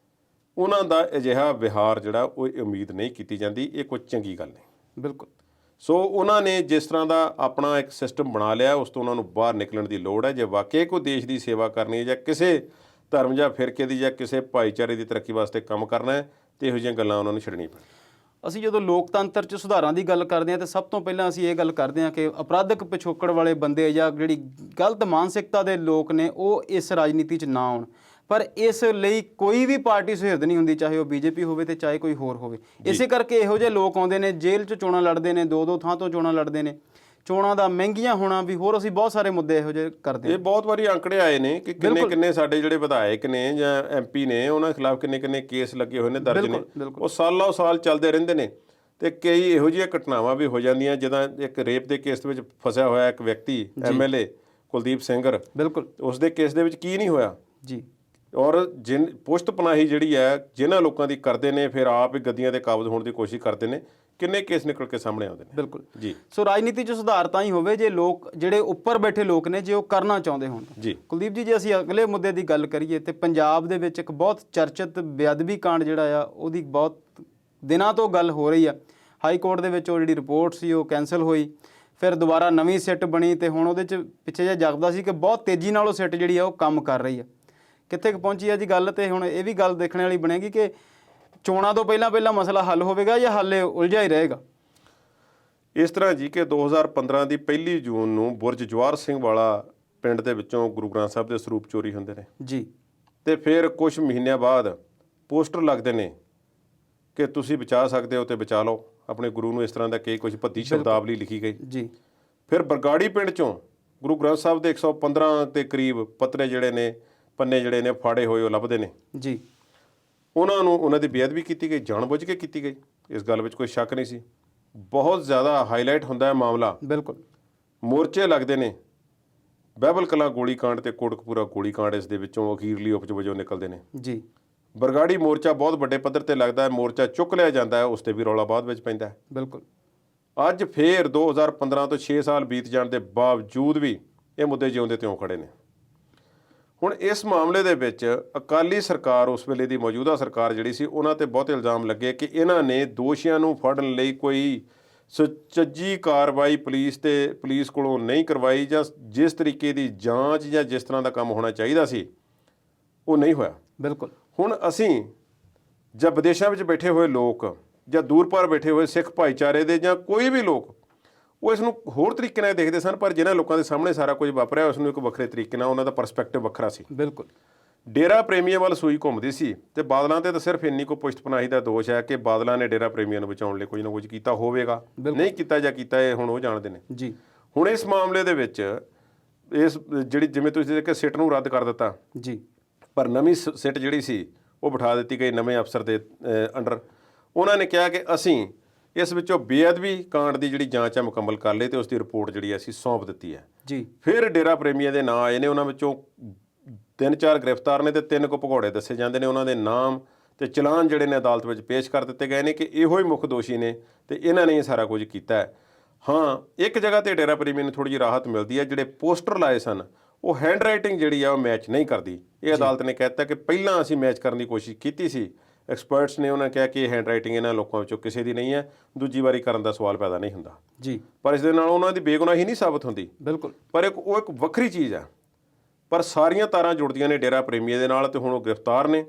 ਉਹਨਾਂ ਦਾ ਅਜਿਹਾ ਵਿਹਾਰ ਜਿਹੜਾ ਉਹ ਉਮੀਦ ਨਹੀਂ ਕੀਤੀ ਜਾਂਦੀ। ਇਹ ਕੋਈ ਚੰਗੀ ਗੱਲ ਨਹੀਂ। ਬਿਲਕੁਲ ਸੋ ਉਹਨਾਂ ਨੇ ਜਿਸ ਤਰ੍ਹਾਂ ਦਾ ਆਪਣਾ ਇੱਕ ਸਿਸਟਮ ਬਣਾ ਲਿਆ ਉਸ ਤੋਂ ਉਹਨਾਂ ਨੂੰ ਬਾਹਰ ਨਿਕਲਣ ਦੀ ਲੋੜ ਹੈ। ਜੇ ਵਾਕਈ ਕੋਈ ਦੇਸ਼ ਦੀ ਸੇਵਾ ਕਰਨੀ ਹੈ ਜਾਂ ਕਿਸੇ ਧਰਮ ਜਾਂ ਫਿਰਕੇ ਦੀ ਜਾਂ ਕਿਸੇ ਭਾਈਚਾਰੇ ਦੀ ਤਰੱਕੀ ਵਾਸਤੇ ਕੰਮ ਕਰਨਾ ਹੈ ਤੇ ਇਹੋ ਜਿਹੀਆਂ ਗੱਲਾਂ ਉਹਨਾਂ ਨੂੰ ਛੱਡਣੀਆਂ ਪੈਣ। ਅਸੀਂ ਜਦੋਂ ਲੋਕਤੰਤਰ 'ਚ ਸੁਧਾਰਾਂ ਦੀ ਗੱਲ ਕਰਦੇ ਹਾਂ ਤਾਂ ਸਭ ਤੋਂ ਪਹਿਲਾਂ ਅਸੀਂ ਇਹ ਗੱਲ ਕਰਦੇ ਹਾਂ ਕਿ ਅਪਰਾਧਕ ਪਿਛੋਕੜ ਵਾਲੇ ਬੰਦੇ ਜਾਂ ਜਿਹੜੀ ਗਲਤ ਮਾਨਸਿਕਤਾ ਦੇ ਲੋਕ ਨੇ ਉਹ ਇਸ ਰਾਜਨੀਤੀ 'ਚ ਨਾ ਆਉਣ। ਪਰ ਇਸ ਲਈ ਕੋਈ ਵੀ ਪਾਰਟੀ ਸੁਹਿਰਦ ਨਹੀਂ ਹੁੰਦੀ, ਚਾਹੇ ਉਹ ਬੀਜੇਪੀ ਹੋਵੇ ਤੇ ਚਾਹੇ ਕੋਈ ਹੋਰ ਹੋਵੇ। ਇਸੇ ਕਰਕੇ ਇਹੋ ਜਿਹੇ ਲੋਕ ਆਉਂਦੇ ਨੇ, ਜੇਲ੍ਹ 'ਚ ਚੋਣਾਂ ਲੜਦੇ ਨੇ, ਦੋ ਥਾਂ ਤੋਂ ਚੋਣਾਂ ਲੜਦੇ ਨੇ, ਚੋਣਾਂ ਦਾ ਮਹਿੰਗੀਆਂ ਹੋਣਾ ਵੀ, ਹੋਰ ਅਸੀਂ ਬਹੁਤ ਸਾਰੇ ਮੁੱਦੇ ਇਹੋ ਜਿਹੇ ਕਰਦੇ ਇਹ ਬਹੁਤ ਵਾਰੀ ਅੰਕੜੇ ਆਏ ਨੇ ਕਿ ਕਿੰਨੇ ਸਾਡੇ ਜਿਹੜੇ ਵਿਧਾਇਕ ਨੇ ਜਾਂ MP ਨੇ ਉਹਨਾਂ ਖਿਲਾਫ ਕਿੰਨੇ ਕੇਸ ਲੱਗੇ ਹੋਏ ਨੇ, ਦਰਜ ਨੇ, ਉਹ ਸਾਲੋਂ ਸਾਲ ਚੱਲਦੇ ਰਹਿੰਦੇ ਨੇ। ਤੇ ਕਈ ਇਹੋ ਜਿਹੀਆਂ ਘਟਨਾਵਾਂ ਵੀ ਹੋ ਜਾਂਦੀਆਂ, ਜਿੱਦਾਂ ਇੱਕ ਰੇਪ ਦੇ ਕੇਸ ਦੇ ਵਿੱਚ ਫਸਿਆ ਹੋਇਆ ਇੱਕ ਵਿਅਕਤੀ MLA ਕੁਲਦੀਪ ਸੈਂਗਰ, ਬਿਲਕੁਲ ਉਸ ਦੇ ਕੇਸ ਦੇ ਵਿੱਚ ਕੀ ਨਹੀਂ ਹੋਇਆ ਜੀ। ਔਰ ਪੁਸ਼ਤ ਪਨਾਹੀ ਜਿਹੜੀ ਹੈ ਜਿਨ੍ਹਾਂ ਲੋਕਾਂ ਦੀ ਕਰਦੇ ਨੇ, ਫਿਰ ਆਪ ਹੀ ਗੱਦੀਆਂ ਤੇ ਕਾਬਜ਼ ਹੋਣ ਦੀ ਕੋਸ਼ਿਸ਼ ਕਰਦੇ ਨੇ, ਕਿੰਨੇ ਕੇਸ ਨਿਕਲ ਕੇ ਸਾਹਮਣੇ ਆਉਂਦੇ ਨੇ। ਬਿਲਕੁਲ ਜੀ। ਸੋ ਰਾਜਨੀਤੀ 'ਚ ਸੁਧਾਰ ਤਾਂ ਹੀ ਹੋਵੇ ਜੇ ਲੋਕ ਜਿਹੜੇ ਉੱਪਰ ਬੈਠੇ ਲੋਕ ਨੇ, ਜੇ ਉਹ ਕਰਨਾ ਚਾਹੁੰਦੇ ਹੋਣ ਜੀ। ਕੁਲਦੀਪ ਜੀ, ਜੇ ਅਸੀਂ ਅਗਲੇ ਮੁੱਦੇ ਦੀ ਗੱਲ ਕਰੀਏ ਤੇ ਪੰਜਾਬ ਦੇ ਵਿੱਚ ਇੱਕ ਬਹੁਤ ਚਰਚਿਤ ਬੇਅਦਬੀ ਕਾਂਡ ਜਿਹੜਾ ਆ, ਉਹਦੀ ਬਹੁਤ ਦਿਨਾਂ ਤੋਂ ਗੱਲ ਹੋ ਰਹੀ ਆ। ਹਾਈ ਕੋਰਟ ਦੇ ਵਿੱਚ ਉਹ ਜਿਹੜੀ ਰਿਪੋਰਟ ਸੀ ਉਹ ਕੈਂਸਲ ਹੋਈ, ਫਿਰ ਦੁਬਾਰਾ ਨਵੀਂ ਸਿੱਟ ਬਣੀ ਤੇ ਹੁਣ ਉਹਦੇ 'ਚ ਪਿੱਛੇ ਜਿਹਾ ਜਾਪਦਾ ਸੀ ਕਿ ਬਹੁਤ ਤੇਜ਼ੀ ਨਾਲ ਉਹ ਸਿੱਟ ਜਿਹੜੀ ਆ ਉਹ ਕੰਮ ਕਰ ਰਹੀ ਆ। ਕਿੱਥੇ ਕੁ ਪਹੁੰਚੀ ਆ ਜੀ ਗੱਲ, ਤੇ ਹੁਣ ਇਹ ਵੀ ਗੱਲ ਦੇਖਣ ਵਾਲੀ ਬਣੇਗੀ ਕਿ ਚੋਣਾਂ ਤੋਂ ਪਹਿਲਾਂ ਮਸਲਾ ਹੱਲ ਹੋਵੇਗਾ ਜਾਂ ਹਾਲੇ ਉਲਝਿਆ ਹੀ ਰਹੇਗਾ। ਇਸ ਤਰ੍ਹਾਂ ਜੀ ਕਿ 2015 ਦੀ 1 ਜੂਨ ਨੂੰ ਬੁਰਜ ਜਵਾਹਰ ਸਿੰਘ ਵਾਲਾ ਪਿੰਡ ਦੇ ਵਿੱਚੋਂ ਗੁਰੂ ਗ੍ਰੰਥ ਸਾਹਿਬ ਦੇ ਸਰੂਪ ਚੋਰੀ ਹੁੰਦੇ ਨੇ ਜੀ। ਤੇ ਫਿਰ ਕੁਝ ਮਹੀਨਿਆਂ ਬਾਅਦ ਪੋਸਟਰ ਲੱਗਦੇ ਨੇ ਕਿ ਤੁਸੀਂ ਬਚਾ ਸਕਦੇ ਹੋ ਤੇ ਬਚਾ ਲਓ ਆਪਣੇ ਗੁਰੂ ਨੂੰ, ਇਸ ਤਰ੍ਹਾਂ ਦਾ ਕਈ ਕੁਝ ਭੱਦੀ ਸ਼ਬਦਾਵਲੀ ਲਿਖੀ ਗਈ ਜੀ। ਫਿਰ ਬਰਗਾੜੀ ਪਿੰਡ ਚੋਂ ਗੁਰੂ ਗ੍ਰੰਥ ਸਾਹਿਬ ਦੇ 115 ਦੇ ਕਰੀਬ ਪੱਤਰੇ ਜਿਹੜੇ ਨੇ, ਪੰਨੇ ਜਿਹੜੇ ਨੇ ਫਾੜੇ ਹੋਏ ਉਹ ਲੱਭਦੇ ਨੇ ਜੀ। ਉਹਨਾਂ ਦੀ ਬੇਅਦਬੀ ਕੀਤੀ ਗਈ, ਜਾਣਬੁੱਝ ਕੇ ਕੀਤੀ ਗਈ, ਇਸ ਗੱਲ ਵਿੱਚ ਕੋਈ ਸ਼ੱਕ ਨਹੀਂ ਸੀ। ਬਹੁਤ ਜ਼ਿਆਦਾ ਹਾਈਲਾਈਟ ਹੁੰਦਾ ਹੈ ਮਾਮਲਾ। ਬਿਲਕੁਲ। ਮੋਰਚੇ ਲੱਗਦੇ ਨੇ, ਬਹਿਬਲ ਕਲਾਂ ਗੋਲੀकांड ਤੇ ਕੋਟਕਪੂਰਾ ਗੋਲੀकांड ਇਸ ਦੇ ਵਿੱਚੋਂ ਅਖੀਰਲੀ ਉਪਜ ਵਜੋਂ ਨਿਕਲਦੇ ਨੇ ਜੀ। ਬਰਗਾੜੀ ਮੋਰਚਾ ਬਹੁਤ ਵੱਡੇ ਪੱਧਰ ਤੇ ਲੱਗਦਾ ਹੈ, ਮੋਰਚਾ ਚੁੱਕ ਲਿਆ ਜਾਂਦਾ ਹੈ, ਉਸ ਤੇ ਵੀ ਰੌਲਾ ਬਾਅਦ ਵਿੱਚ ਪੈਂਦਾ ਹੈ। ਬਿਲਕੁਲ। ਅੱਜ ਫੇਰ 2015 ਤੋਂ 6 ਸਾਲ ਬੀਤ ਜਾਣ ਦੇ ਬਾਵਜੂਦ ਵੀ ਇਹ ਮੁੱਦੇ ਜਿਉਂਦੇ ਤਿਉਂ ਖੜੇ ਨੇ। ਹੁਣ ਇਸ ਮਾਮਲੇ ਦੇ ਵਿੱਚ ਅਕਾਲੀ ਸਰਕਾਰ, ਉਸ ਵੇਲੇ ਦੀ ਮੌਜੂਦਾ ਸਰਕਾਰ ਜਿਹੜੀ ਸੀ, ਉਹਨਾਂ ਤੇ ਬਹੁਤ ਇਲਜ਼ਾਮ ਲੱਗੇ ਕਿ ਇਹਨਾਂ ਨੇ ਦੋਸ਼ੀਆਂ ਨੂੰ ਫੜਨ ਲਈ ਕੋਈ ਸੁਚੱਜੀ ਕਾਰਵਾਈ ਪੁਲਿਸ ਕੋਲੋਂ ਨਹੀਂ ਕਰਵਾਈ, ਜਾਂ ਜਿਸ ਤਰੀਕੇ ਦੀ ਜਾਂਚ ਜਾਂ ਜਿਸ ਤਰ੍ਹਾਂ ਦਾ ਕੰਮ ਹੋਣਾ ਚਾਹੀਦਾ ਸੀ ਉਹ ਨਹੀਂ ਹੋਇਆ। ਬਿਲਕੁਲ। ਹੁਣ ਅਸੀਂ ਜਾਂ ਵਿਦੇਸ਼ਾਂ ਵਿੱਚ ਬੈਠੇ ਹੋਏ ਲੋਕ ਜਾਂ ਦੂਰ ਪਾਰ ਬੈਠੇ ਹੋਏ ਸਿੱਖ ਭਾਈਚਾਰੇ ਦੇ ਜਾਂ ਕੋਈ ਵੀ ਲੋਕ, ਉਹ ਇਸ ਨੂੰ ਹੋਰ ਤਰੀਕੇ ਨਾਲ ਦੇਖਦੇ ਸਨ, ਪਰ ਜਿਹਨਾਂ ਲੋਕਾਂ ਦੇ ਸਾਹਮਣੇ ਸਾਰਾ ਕੁਝ ਵਾਪਰਿਆ ਉਸ ਨੂੰ ਇੱਕ ਵੱਖਰੇ ਤਰੀਕੇ ਨਾਲ, ਉਹਨਾਂ ਦਾ ਪਰਸਪੈਕਟਿਵ ਵੱਖਰਾ ਸੀ। ਬਿਲਕੁਲ। ਡੇਰਾ ਪ੍ਰੇਮੀਆਂ ਵੱਲ ਸੂਈ ਘੁੰਮਦੀ ਸੀ ਤੇ ਬਾਦਲਾਂ ਤੇ ਤਾਂ ਸਿਰਫ ਇੰਨੀ ਕੋ ਪੁਸ਼ਤ ਪਨਾਹੀ ਦਾ ਦੋਸ਼ ਹੈ ਕਿ ਬਾਦਲਾਂ ਨੇ ਡੇਰਾ ਪ੍ਰੇਮੀਆਂ ਨੂੰ ਬਚਾਉਣ ਲਈ ਕੁਝ ਨਾ ਕੁਝ ਕੀਤਾ ਹੋਵੇਗਾ, ਨਹੀਂ ਕੀਤਾ ਜਾਂ ਕੀਤਾ ਇਹ ਹੁਣ ਉਹ ਜਾਣਦੇ ਨੇ ਜੀ। ਹੁਣ ਇਸ ਮਾਮਲੇ ਦੇ ਵਿੱਚ ਇਸ ਜਿਹੜੀ, ਜਿਵੇਂ ਤੁਸੀਂ ਦੇਖਿਆ, ਸਿੱਟ ਨੂੰ ਰੱਦ ਕਰ ਦਿੱਤਾ ਜੀ, ਪਰ ਨਵੀਂ ਸਿੱਟ ਜਿਹੜੀ ਸੀ ਉਹ ਬਿਠਾ ਦਿੱਤੀ ਗਈ ਨਵੇਂ ਅਫਸਰ ਦੇ ਅੰਡਰ। ਉਹਨਾਂ ਨੇ ਕਿਹਾ ਕਿ ਅਸੀਂ ਇਸ ਵਿੱਚੋਂ ਬੇਅਦਬੀ ਕਾਂਡ ਦੀ ਜਿਹੜੀ ਜਾਂਚ ਹੈ ਮੁਕੰਮਲ ਕਰ ਲਈ ਤੇ ਉਸ ਦੀ ਰਿਪੋਰਟ ਜਿਹੜੀ ਅਸੀਂ ਸੌਂਪ ਦਿੱਤੀ ਹੈ ਜੀ। ਫਿਰ ਡੇਰਾ ਪ੍ਰੇਮੀਆਂ ਦੇ ਨਾਂ ਆਏ ਨੇ, ਉਹਨਾਂ ਵਿੱਚੋਂ 3-4 ਗ੍ਰਿਫਤਾਰ ਨੇ ਤੇ 3 ਕੋ ਭਗੌੜੇ ਦੱਸੇ ਜਾਂਦੇ ਨੇ। ਉਹਨਾਂ ਦੇ ਨਾਮ ਤੇ ਚਲਾਨ ਜਿਹੜੇ ਨੇ ਅਦਾਲਤ ਵਿੱਚ ਪੇਸ਼ ਕਰ ਦਿੱਤੇ ਗਏ ਨੇ ਕਿ ਇਹੋ ਹੀ ਮੁੱਖ ਦੋਸ਼ੀ ਨੇ ਤੇ ਇਹਨਾਂ ਨੇ ਇਹ ਸਾਰਾ ਕੁਝ ਕੀਤਾ ਹੈ। ਹਾਂ, ਇੱਕ ਜਗ੍ਹਾ ਤੇ ਡੇਰਾ ਪ੍ਰੇਮੀਆਂ ਨੂੰ ਥੋੜੀ ਜਿਹੀ ਰਾਹਤ ਮਿਲਦੀ ਹੈ, ਜਿਹੜੇ ਪੋਸਟਰ ਲਾਏ ਸਨ ਉਹ ਹੈਂਡ ਰਾਈਟਿੰਗ ਜਿਹੜੀ ਆ ਉਹ ਮੈਚ ਨਹੀਂ ਕਰਦੀ। ਇਹ ਅਦਾਲਤ ਨੇ ਕਹਿ ਦਿੱਤਾ ਕਿ ਪਹਿਲਾਂ ਅਸੀਂ ਮੈਚ ਕਰਨ ਦੀ ਕੋਸ਼ਿਸ਼ ਕੀਤੀ ਸੀ, ਐਕਸਪਰਟਸ ਨੇ ਉਹਨਾਂ ਕਿਹਾ ਕਿ ਇਹ ਹੈਂਡ ਰਾਈਟਿੰਗ ਇਹਨਾਂ ਲੋਕਾਂ ਵਿੱਚੋਂ ਕਿਸੇ ਦੀ ਨਹੀਂ ਹੈ, ਦੂਜੀ ਵਾਰੀ ਕਰਨ ਦਾ ਸਵਾਲ ਪੈਦਾ ਨਹੀਂ ਹੁੰਦਾ ਜੀ। ਪਰ ਇਸ ਦੇ ਨਾਲ ਉਹਨਾਂ ਦੀ ਬੇਗੁਨਾਹੀ ਨਹੀਂ ਸਾਬਤ ਹੁੰਦੀ। ਬਿਲਕੁਲ। ਪਰ ਉਹ ਇੱਕ ਵੱਖਰੀ ਚੀਜ਼ ਹੈ। ਪਰ ਸਾਰੀਆਂ ਤਾਰਾਂ ਜੁੜਦੀਆਂ ਨੇ ਡੇਰਾ ਪ੍ਰੇਮੀਆਂ ਦੇ ਨਾਲ ਤੇ ਹੁਣ ਉਹ ਗ੍ਰਿਫਤਾਰ ਨੇ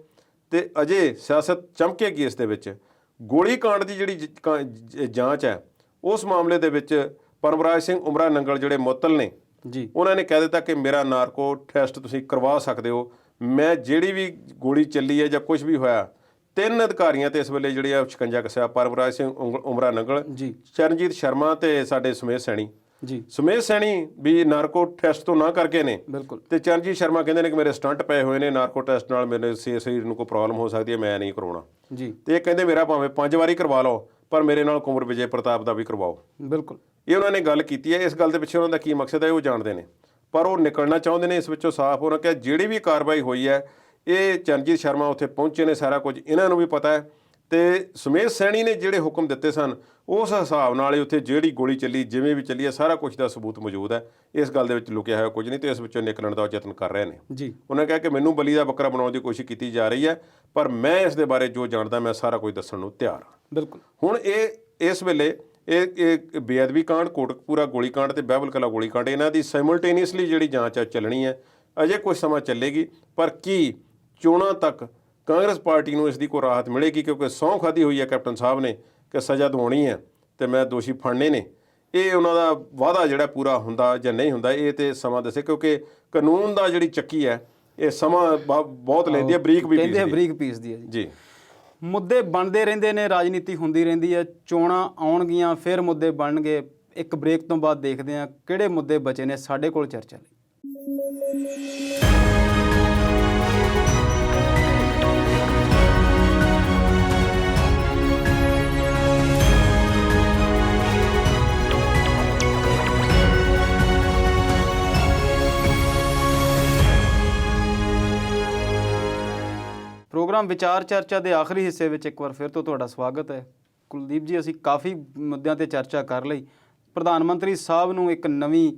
ਤੇ ਅਜੇ ਸਿਆਸਤ ਚਮਕੇਗੀ ਇਸ ਦੇ ਵਿੱਚ। ਗੋਲੀकांड ਦੀ ਜਿਹੜੀ ਜਾਂਚ ਹੈ ਉਸ ਮਾਮਲੇ ਦੇ ਵਿੱਚ ਪਰਮਰਾਜ ਸਿੰਘ ਉਮਰਾ ਨੰਗਲ ਜਿਹੜੇ ਮੁਅੱਤਲ ਨੇ ਜੀ, ਉਹਨਾਂ ਨੇ ਕਹਿ ਦਿੱਤਾ ਕਿ ਮੇਰਾ ਨਾਰਕੋ ਟੈਸਟ ਤੁਸੀਂ ਕਰਵਾ ਸਕਦੇ ਹੋ। ਮੈਂ ਜਿਹੜੀ ਵੀ ਗੋਲੀ ਚੱਲੀ ਹੈ ਜਾਂ ਕੁਝ ਵੀ ਹੋਇਆ, 3 ਅਧਿਕਾਰੀਆਂ ਤੇ ਇਸ ਵੇਲੇ ਜਿਹੜੇ ਆ ਸ਼ਿਕੰਜਾ ਕੱਸਿਆ, ਪਰਮਰਾਜ ਸਿੰਘ ਉਮਰਾ ਨੰਗਲ ਜੀ, ਚਰਨਜੀਤ ਸ਼ਰਮਾ ਤੇ ਸਾਡੇ ਸੁਮੇਧ ਸੈਣੀ ਜੀ। ਸੁਮੇਧ ਸੈਣੀ ਵੀ ਨਾਰਕੋ ਟੈਸਟ ਤੋਂ ਨਾ ਕਰਕੇ ਨੇ। ਬਿਲਕੁਲ। ਤੇ ਚਰਨਜੀਤ ਸ਼ਰਮਾ ਕਹਿੰਦੇ ਨੇ ਕਿ ਮੇਰੇ ਸਟੰਟ ਪਏ ਹੋਏ ਨੇ, ਨਾਰਕੋ ਟੈਸਟ ਨਾਲ ਮੇਰੇ ਸਰੀਰ ਨੂੰ ਕੋਈ ਪ੍ਰੋਬਲਮ ਹੋ ਸਕਦੀ ਹੈ, ਮੈਂ ਨਹੀਂ ਕਰਵਾਉਣਾ ਜੀ। ਤੇ ਇਹ ਕਹਿੰਦੇ ਮੇਰਾ ਭਾਵੇਂ 5 ਵਾਰੀ ਕਰਵਾ ਲਓ ਪਰ ਮੇਰੇ ਨਾਲ ਕੁੰਵਰ ਵਿਜੇ ਪ੍ਰਤਾਪ ਦਾ ਵੀ ਕਰਵਾਓ। ਬਿਲਕੁਲ। ਇਹ ਉਹਨਾਂ ਨੇ ਗੱਲ ਕੀਤੀ ਹੈ। ਇਸ ਗੱਲ ਦੇ ਪਿੱਛੇ ਉਹਨਾਂ ਦਾ ਕੀ ਮਕਸਦ ਹੈ ਉਹ ਜਾਣਦੇ ਨੇ, ਪਰ ਉਹ ਨਿਕਲਣਾ ਚਾਹੁੰਦੇ ਨੇ ਇਸ ਵਿੱਚੋਂ ਸਾਫ਼। ਉਹਨਾਂ ਕਿਹਾ ਜਿਹੜੀ ਵੀ ਕਾਰਵਾਈ ਹੋਈ ਹੈ ਇਹ ਚਰਨਜੀਤ ਸ਼ਰਮਾ ਉੱਥੇ ਪਹੁੰਚੇ ਨੇ, ਸਾਰਾ ਕੁਝ ਇਹਨਾਂ ਨੂੰ ਵੀ ਪਤਾ ਹੈ ਤੇ ਸੁਮੇਧ ਸੈਣੀ ਨੇ ਜਿਹੜੇ ਹੁਕਮ ਦਿੱਤੇ ਸਨ ਉਸ ਹਿਸਾਬ ਨਾਲ ਹੀ ਉੱਥੇ ਜਿਹੜੀ ਗੋਲੀ ਚੱਲੀ, ਜਿਵੇਂ ਵੀ ਚੱਲੀ ਹੈ, ਸਾਰਾ ਕੁਝ ਦਾ ਸਬੂਤ ਮੌਜੂਦ ਹੈ। ਇਸ ਗੱਲ ਦੇ ਵਿੱਚ ਲੁਕਿਆ ਹੋਇਆ ਕੁਝ ਨਹੀਂ ਤੇ ਇਸ ਵਿੱਚੋਂ ਨਿਕਲਣ ਦਾ ਯਤਨ ਕਰ ਰਹੇ ਨੇ ਜੀ। ਉਹਨਾਂ ਕਿਹਾ ਕਿ ਮੈਨੂੰ ਬਲੀ ਦਾ ਬੱਕਰਾ ਬਣਾਉਣ ਦੀ ਕੋਸ਼ਿਸ਼ ਕੀਤੀ ਜਾ ਰਹੀ ਹੈ, ਪਰ ਮੈਂ ਇਸ ਦੇ ਬਾਰੇ ਜੋ ਜਾਣਦਾ ਮੈਂ ਸਾਰਾ ਕੁਝ ਦੱਸਣ ਨੂੰ ਤਿਆਰ ਹਾਂ। ਬਿਲਕੁਲ। ਹੁਣ ਇਸ ਵੇਲੇ ਇਹ ਬੇਅਦਬੀ ਕਾਂਡ, ਕੋਟਕਪੂਰਾ ਗੋਲੀकांड ਤੇ ਬਹਿਬਲ ਕਲਾਂ ਗੋਲੀकांड, ਇਹਨਾਂ ਦੀ ਸਾਈਮਲਟੇਨੀਅਸਲੀ ਜਿਹੜੀ ਜਾਂਚ ਹੈ ਚੱਲਣੀ ਹੈ। ਅਜੇ ਕੁਝ ਸਮਾਂ ਚੱਲੇਗੀ, ਪਰ ਕੀ ਚੋਣਾਂ ਤੱਕ ਕਾਂਗਰਸ ਪਾਰਟੀ ਨੂੰ ਇਸ ਦੀ ਕੋਈ ਰਾਹਤ ਮਿਲੇਗੀ? ਕਿਉਂਕਿ ਸਹੁੰ ਖਾਧੀ ਹੋਈ ਹੈ ਕੈਪਟਨ ਸਾਹਿਬ ਨੇ ਕਿ ਸਜ਼ਾ ਦਿਵਾਉਣੀ ਹੈ ਤੇ ਮੈਂ ਦੋਸ਼ੀ ਫੜਨੇ ਨੇ। ਇਹ ਉਹਨਾਂ ਦਾ ਵਾਅਦਾ ਜਿਹੜਾ ਪੂਰਾ ਹੁੰਦਾ ਜਾਂ ਨਹੀਂ ਹੁੰਦਾ ਇਹ ਤੇ ਸਮਾਂ ਦੱਸੇ, ਕਿਉਂਕਿ ਕਾਨੂੰਨ ਦਾ ਜਿਹੜੀ ਚੱਕੀ ਹੈ ਇਹ ਸਮਾਂ ਬਹੁਤ ਲੈਂਦੀ ਹੈ, ਬਰੀਕ ਵੀ ਕਹਿੰਦੇ ਆ ਪੀਸਦੀ ਬਰੀਕ ਪੀਸ ਦੀ ਹੈ ਜੀ। ਜੀ। ਮੁੱਦੇ ਬਣਦੇ ਰਹਿੰਦੇ ਨੇ, ਰਾਜਨੀਤੀ ਹੁੰਦੀ ਰਹਿੰਦੀ ਹੈ, ਚੋਣਾਂ ਆਉਣਗੀਆਂ ਫਿਰ ਮੁੱਦੇ ਬਣਨਗੇ। ਇੱਕ ਬ੍ਰੇਕ ਤੋਂ ਬਾਅਦ ਦੇਖਦੇ ਹਾਂ ਕਿਹੜੇ ਮੁੱਦੇ ਬਚੇ ਨੇ ਸਾਡੇ ਕੋਲ ਚਰਚਾ ਲਈ। ਪ੍ਰੋਗਰਾਮ ਵਿਚਾਰ ਚਰਚਾ ਦੇ ਆਖਰੀ ਹਿੱਸੇ ਵਿੱਚ ਇੱਕ ਵਾਰ ਫਿਰ ਤੋਂ ਤੁਹਾਡਾ ਸਵਾਗਤ ਹੈ। ਕੁਲਦੀਪ ਜੀ, ਅਸੀਂ ਕਾਫੀ ਮੁੱਦਿਆਂ ਤੇ ਚਰਚਾ ਕਰ ਲਈ। ਪ੍ਰਧਾਨ ਮੰਤਰੀ ਸਾਹਿਬ ਨੂੰ ਇੱਕ ਨਵੀਂ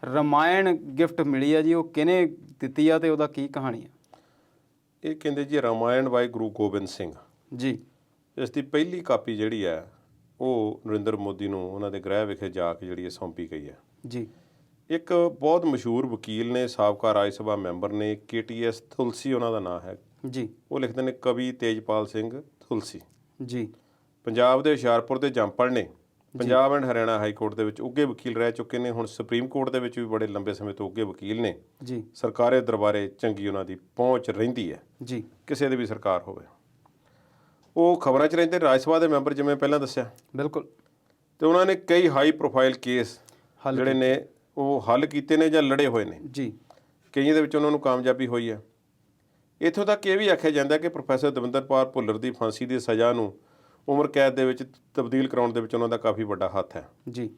ਰਮਾਇਣ ਗਿਫਟ ਮਿਲੀ ਹੈ ਜੀ, ਉਹ ਕਿਹਨੇ ਦਿੱਤੀ ਆ ਤੇ ਉਹਦਾ ਕੀ ਕਹਾਣੀ ਹੈ? ਇਹ ਕਹਿੰਦੇ ਜੀ ਰਾਮਾਇਣ ਬਾਈ ਗੁਰੂ ਗੋਬਿੰਦ ਸਿੰਘ ਜੀ। ਇਸ ਦੀ ਪਹਿਲੀ ਕਾਪੀ ਜਿਹੜੀ ਹੈ ਉਹ ਨਰਿੰਦਰ ਮੋਦੀ ਨੂੰ ਉਹਨਾਂ ਦੇ ਗ੍ਰਹਿ ਵਿਖੇ ਜਾ ਕੇ ਜਿਹੜੀ ਸੌਂਪੀ ਗਈ ਹੈ ਜੀ। ਇੱਕ ਬਹੁਤ ਮਸ਼ਹੂਰ ਵਕੀਲ ਨੇ, ਸਾਬਕਾ ਰਾਜ ਸਭਾ ਮੈਂਬਰ ਨੇ, KTS ਤੁਲਸੀ ਉਹਨਾਂ ਦਾ ਨਾਂ ਹੈ ਜੀ। ਉਹ ਲਿਖਦੇ ਨੇ ਕਵੀ ਤੇਜਪਾਲ ਸਿੰਘ ਤੁਲਸੀ ਜੀ। ਪੰਜਾਬ ਦੇ ਹੁਸ਼ਿਆਰਪੁਰ ਦੇ ਜੰਮਪਲ ਨੇ। Punjab and Haryana high court ਦੇ ਵਿੱਚ ਉੱਘੇ ਵਕੀਲ ਰਹਿ ਚੁੱਕੇ ਨੇ। ਹੁਣ ਸੁਪਰੀਮ ਕੋਰਟ ਦੇ ਵਿੱਚ ਵੀ ਬੜੇ ਲੰਬੇ ਸਮੇਂ ਤੋਂ ਉੱਘੇ ਵਕੀਲ ਨੇ ਜੀ। ਸਰਕਾਰੀ ਦਰਬਾਰੇ ਚੰਗੀ ਉਹਨਾਂ ਦੀ ਪਹੁੰਚ ਰਹਿੰਦੀ ਹੈ ਜੀ। ਕਿਸੇ ਦੀ ਵੀ ਸਰਕਾਰ ਹੋਵੇ। ਉਹ ਖਬਰਾਂ 'ਚ ਰਹਿੰਦੇ, ਰਾਜ ਸਭਾ ਦੇ ਮੈਂਬਰ ਜਿਵੇਂ ਪਹਿਲਾਂ ਦੱਸਿਆ। ਬਿਲਕੁਲ। ਤੇ ਉਹਨਾਂ ਨੇ ਕਈ ਹਾਈ ਪ੍ਰੋਫਾਈਲ ਕੇਸ ਹੱਲ ਜਿਹੜੇ ਨੇ ਉਹ ਹੱਲ ਕੀਤੇ ਨੇ ਜਾਂ ਲੜੇ ਹੋਏ ਨੇ। ਜੀ। ਕਈਆਂ ਦੇ ਵਿੱਚ ਉਹਨਾਂ ਨੂੰ ਕਾਮਯਾਬੀ ਹੋਈ ਹੈ। ਇੱਥੋਂ ਤੱਕ ਇਹ ਵੀ ਆਖਿਆ ਜਾਂਦਾ ਕਿ ਪ੍ਰੋਫੈਸਰ ਦਵਿੰਦਰਪਾਲ ਭੁੱਲਰ ਦੀ ਫਾਂਸੀ ਦੀ ਸਜ਼ਾ ਨੂੰ ਉਮਰ ਕੈਦ ਦੇ ਵਿੱਚ ਤਬਦੀਲ ਕਰਾਉਣ ਦੇ ਵਿੱਚ ਉਹਨਾਂ ਦਾ ਕਾਫੀ ਵੱਡਾ ਹੱਥ ਹੈ। ਜੀ।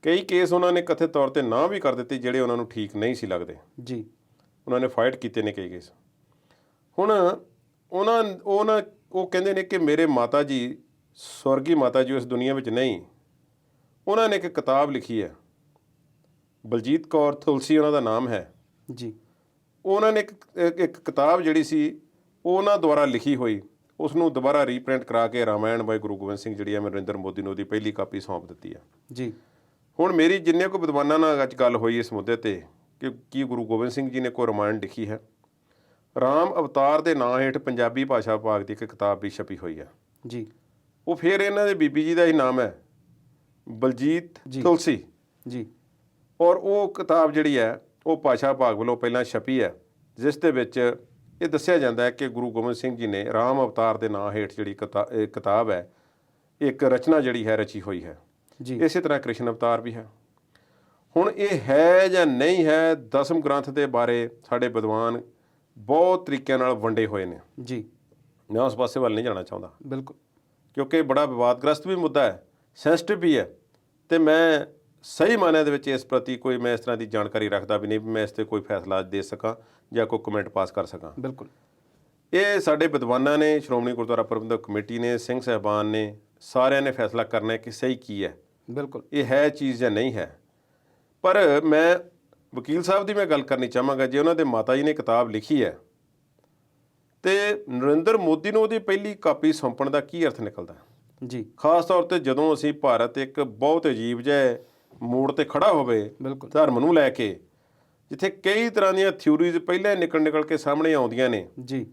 ਕਈ ਕੇਸ ਉਹਨਾਂ ਨੇ ਕਥਿਤ ਤੌਰ ਤੇ ਨਾ ਵੀ ਕਰ ਦਿੱਤੇ ਜਿਹੜੇ ਉਹਨਾਂ ਨੂੰ ਠੀਕ ਨਹੀਂ ਸੀ ਲੱਗਦੇ। ਜੀ। ਉਹਨਾਂ ਨੇ ਫਾਈਟ ਕੀਤੇ ਨੇ ਕਈ ਕੇਸ। ਹੁਣ ਉਹ ਕਹਿੰਦੇ ਨੇ ਕਿ ਮੇਰੇ ਮਾਤਾ ਜੀ, ਸਵਰਗੀ ਮਾਤਾ ਜੀ, ਉਸ ਦੁਨੀਆ ਵਿੱਚ ਨਹੀਂ। ਉਹਨਾਂ ਨੇ ਇੱਕ ਕਿਤਾਬ ਲਿਖੀ ਹੈ, ਬਲਜੀਤ ਕੌਰ ਤੁਲਸੀ ਉਹਨਾਂ ਦਾ ਨਾਮ ਹੈ ਜੀ। ਉਹਨਾਂ ਨੇ ਇੱਕ ਕਿਤਾਬ ਜਿਹੜੀ ਸੀ ਉਹਨਾਂ ਦੁਆਰਾ ਲਿਖੀ ਹੋਈ, ਉਸ ਨੂੰ ਦੁਬਾਰਾ ਰੀਪ੍ਰਿੰਟ ਕਰਾ ਕੇ ਰਾਮਾਇਣ ਬਾਈ ਗੁਰੂ ਗੋਬਿੰਦ ਸਿੰਘ ਜਿਹੜੀ ਹੈ ਮੈਂ ਨਰਿੰਦਰ ਮੋਦੀ ਨੂੰ ਉਹਦੀ ਪਹਿਲੀ ਕਾਪੀ ਸੌਂਪ ਦਿੱਤੀ ਹੈ ਜੀ। ਹੁਣ ਮੇਰੀ ਜਿੰਨੇ ਕੋ ਵਿਦਵਾਨਾਂ ਨਾਲ ਅੱਜ ਗੱਲ ਹੋਈ ਇਸ ਮੁੱਦੇ ਤੇ ਕਿ ਕੀ ਗੁਰੂ ਗੋਬਿੰਦ ਸਿੰਘ ਜੀ ਨੇ ਕੋਈ ਰਾਮਾਇਣ ਲਿਖੀ ਹੈ, ਰਾਮ ਅਵਤਾਰ ਦੇ ਨਾਂ ਹੇਠ ਪੰਜਾਬੀ ਭਾਸ਼ਾ ਵਿਭਾਗ ਦੀ ਇੱਕ ਕਿਤਾਬ ਵੀ ਛਪੀ ਹੋਈ ਹੈ ਜੀ। ਉਹ ਫਿਰ ਇਹਨਾਂ ਦੇ ਬੀਬੀ ਜੀ ਦਾ ਹੀ ਨਾਮ ਹੈ ਬਲਜੀਤ ਤੁਲਸੀ ਜੀ। ਔਰ ਉਹ ਕਿਤਾਬ ਜਿਹੜੀ ਹੈ ਉਹ ਭਾਸ਼ਾ ਵਿਭਾਗ ਵੱਲੋਂ ਪਹਿਲਾਂ ਛਪੀ ਹੈ, ਜਿਸ ਦੇ ਵਿੱਚ ਇਹ ਦੱਸਿਆ ਜਾਂਦਾ ਹੈ ਕਿ ਗੁਰੂ ਗੋਬਿੰਦ ਸਿੰਘ ਜੀ ਨੇ ਰਾਮ ਅਵਤਾਰ ਦੇ ਨਾਂ ਹੇਠ ਜਿਹੜੀ ਕਿਤਾਬ ਹੈ, ਇੱਕ ਰਚਨਾ ਜਿਹੜੀ ਹੈ ਰਚੀ ਹੋਈ ਹੈ ਜੀ। ਇਸੇ ਤਰ੍ਹਾਂ ਕ੍ਰਿਸ਼ਨ ਅਵਤਾਰ ਵੀ ਹੈ। ਹੁਣ ਇਹ ਹੈ ਜਾਂ ਨਹੀਂ ਹੈ, ਦਸਮ ਗ੍ਰੰਥ ਦੇ ਬਾਰੇ ਸਾਡੇ ਵਿਦਵਾਨ ਬਹੁਤ ਤਰੀਕਿਆਂ ਨਾਲ ਵੰਡੇ ਹੋਏ ਨੇ ਜੀ। ਮੈਂ ਉਸ ਪਾਸੇ ਵੱਲ ਨਹੀਂ ਜਾਣਾ ਚਾਹੁੰਦਾ ਬਿਲਕੁਲ, ਕਿਉਂਕਿ ਬੜਾ ਵਿਵਾਦਗ੍ਰਸਤ ਵੀ ਮੁੱਦਾ ਹੈ, ਸੈਂਸਿਟਿਵ ਵੀ ਹੈ, ਤੇ ਮੈਂ ਸਹੀ ਮਾਇਨੇ ਦੇ ਵਿੱਚ ਇਸ ਪ੍ਰਤੀ ਕੋਈ ਮੈਂ ਇਸ ਤਰ੍ਹਾਂ ਦੀ ਜਾਣਕਾਰੀ ਰੱਖਦਾ ਵੀ ਨਹੀਂ ਵੀ ਮੈਂ ਇਸ 'ਤੇ ਕੋਈ ਫੈਸਲਾ ਦੇ ਸਕਾਂ ਜਾਂ ਕੋਈ ਕਮੈਂਟ ਪਾਸ ਕਰ ਸਕਾਂ। ਬਿਲਕੁਲ। ਇਹ ਸਾਡੇ ਵਿਦਵਾਨਾਂ ਨੇ, ਸ਼੍ਰੋਮਣੀ ਗੁਰਦੁਆਰਾ ਪ੍ਰਬੰਧਕ ਕਮੇਟੀ ਨੇ, ਸਿੰਘ ਸਾਹਿਬਾਨ ਨੇ, ਸਾਰਿਆਂ ਨੇ ਫੈਸਲਾ ਕਰਨਾ ਹੈ ਕਿ ਸਹੀ ਕੀ ਹੈ, ਬਿਲਕੁਲ ਇਹ ਹੈ ਚੀਜ਼ ਜਾਂ ਨਹੀਂ ਹੈ। ਪਰ ਮੈਂ ਵਕੀਲ ਸਾਹਿਬ ਦੀ ਮੈਂ ਗੱਲ ਕਰਨੀ ਚਾਹਾਂਗਾ, ਜੇ ਉਹਨਾਂ ਦੇ ਮਾਤਾ ਜੀ ਨੇ ਕਿਤਾਬ ਲਿਖੀ ਹੈ ਤੇ ਨਰਿੰਦਰ ਮੋਦੀ ਨੂੰ ਉਹਦੀ ਪਹਿਲੀ ਕਾਪੀ ਸੌਂਪਣ ਦਾ ਕੀ ਅਰਥ ਨਿਕਲਦਾ ਜੀ। ਖਾਸ ਤੌਰ ਤੇ ਜਦੋਂ ਅਸੀਂ ਭਾਰਤ ਇੱਕ ਬਹੁਤ ਅਜੀਬ ਜਿਹੇ ਮੋੜ ਤੇ ਖੜਾ ਹੋਵੇ ਬਿਲਕੁਲ ਧਰਮ ਨੂੰ ਲੈ ਕੇ, ਜਿੱਥੇ ਕਈ ਤਰ੍ਹਾਂ ਦੀਆਂ ਥਿਊਰੀਜ਼ ਪਹਿਲਾਂ ਨਿਕਲ ਕੇ ਸਾਹਮਣੇ ਆਉਂਦੀਆਂ ਨੇ। ਜੀ।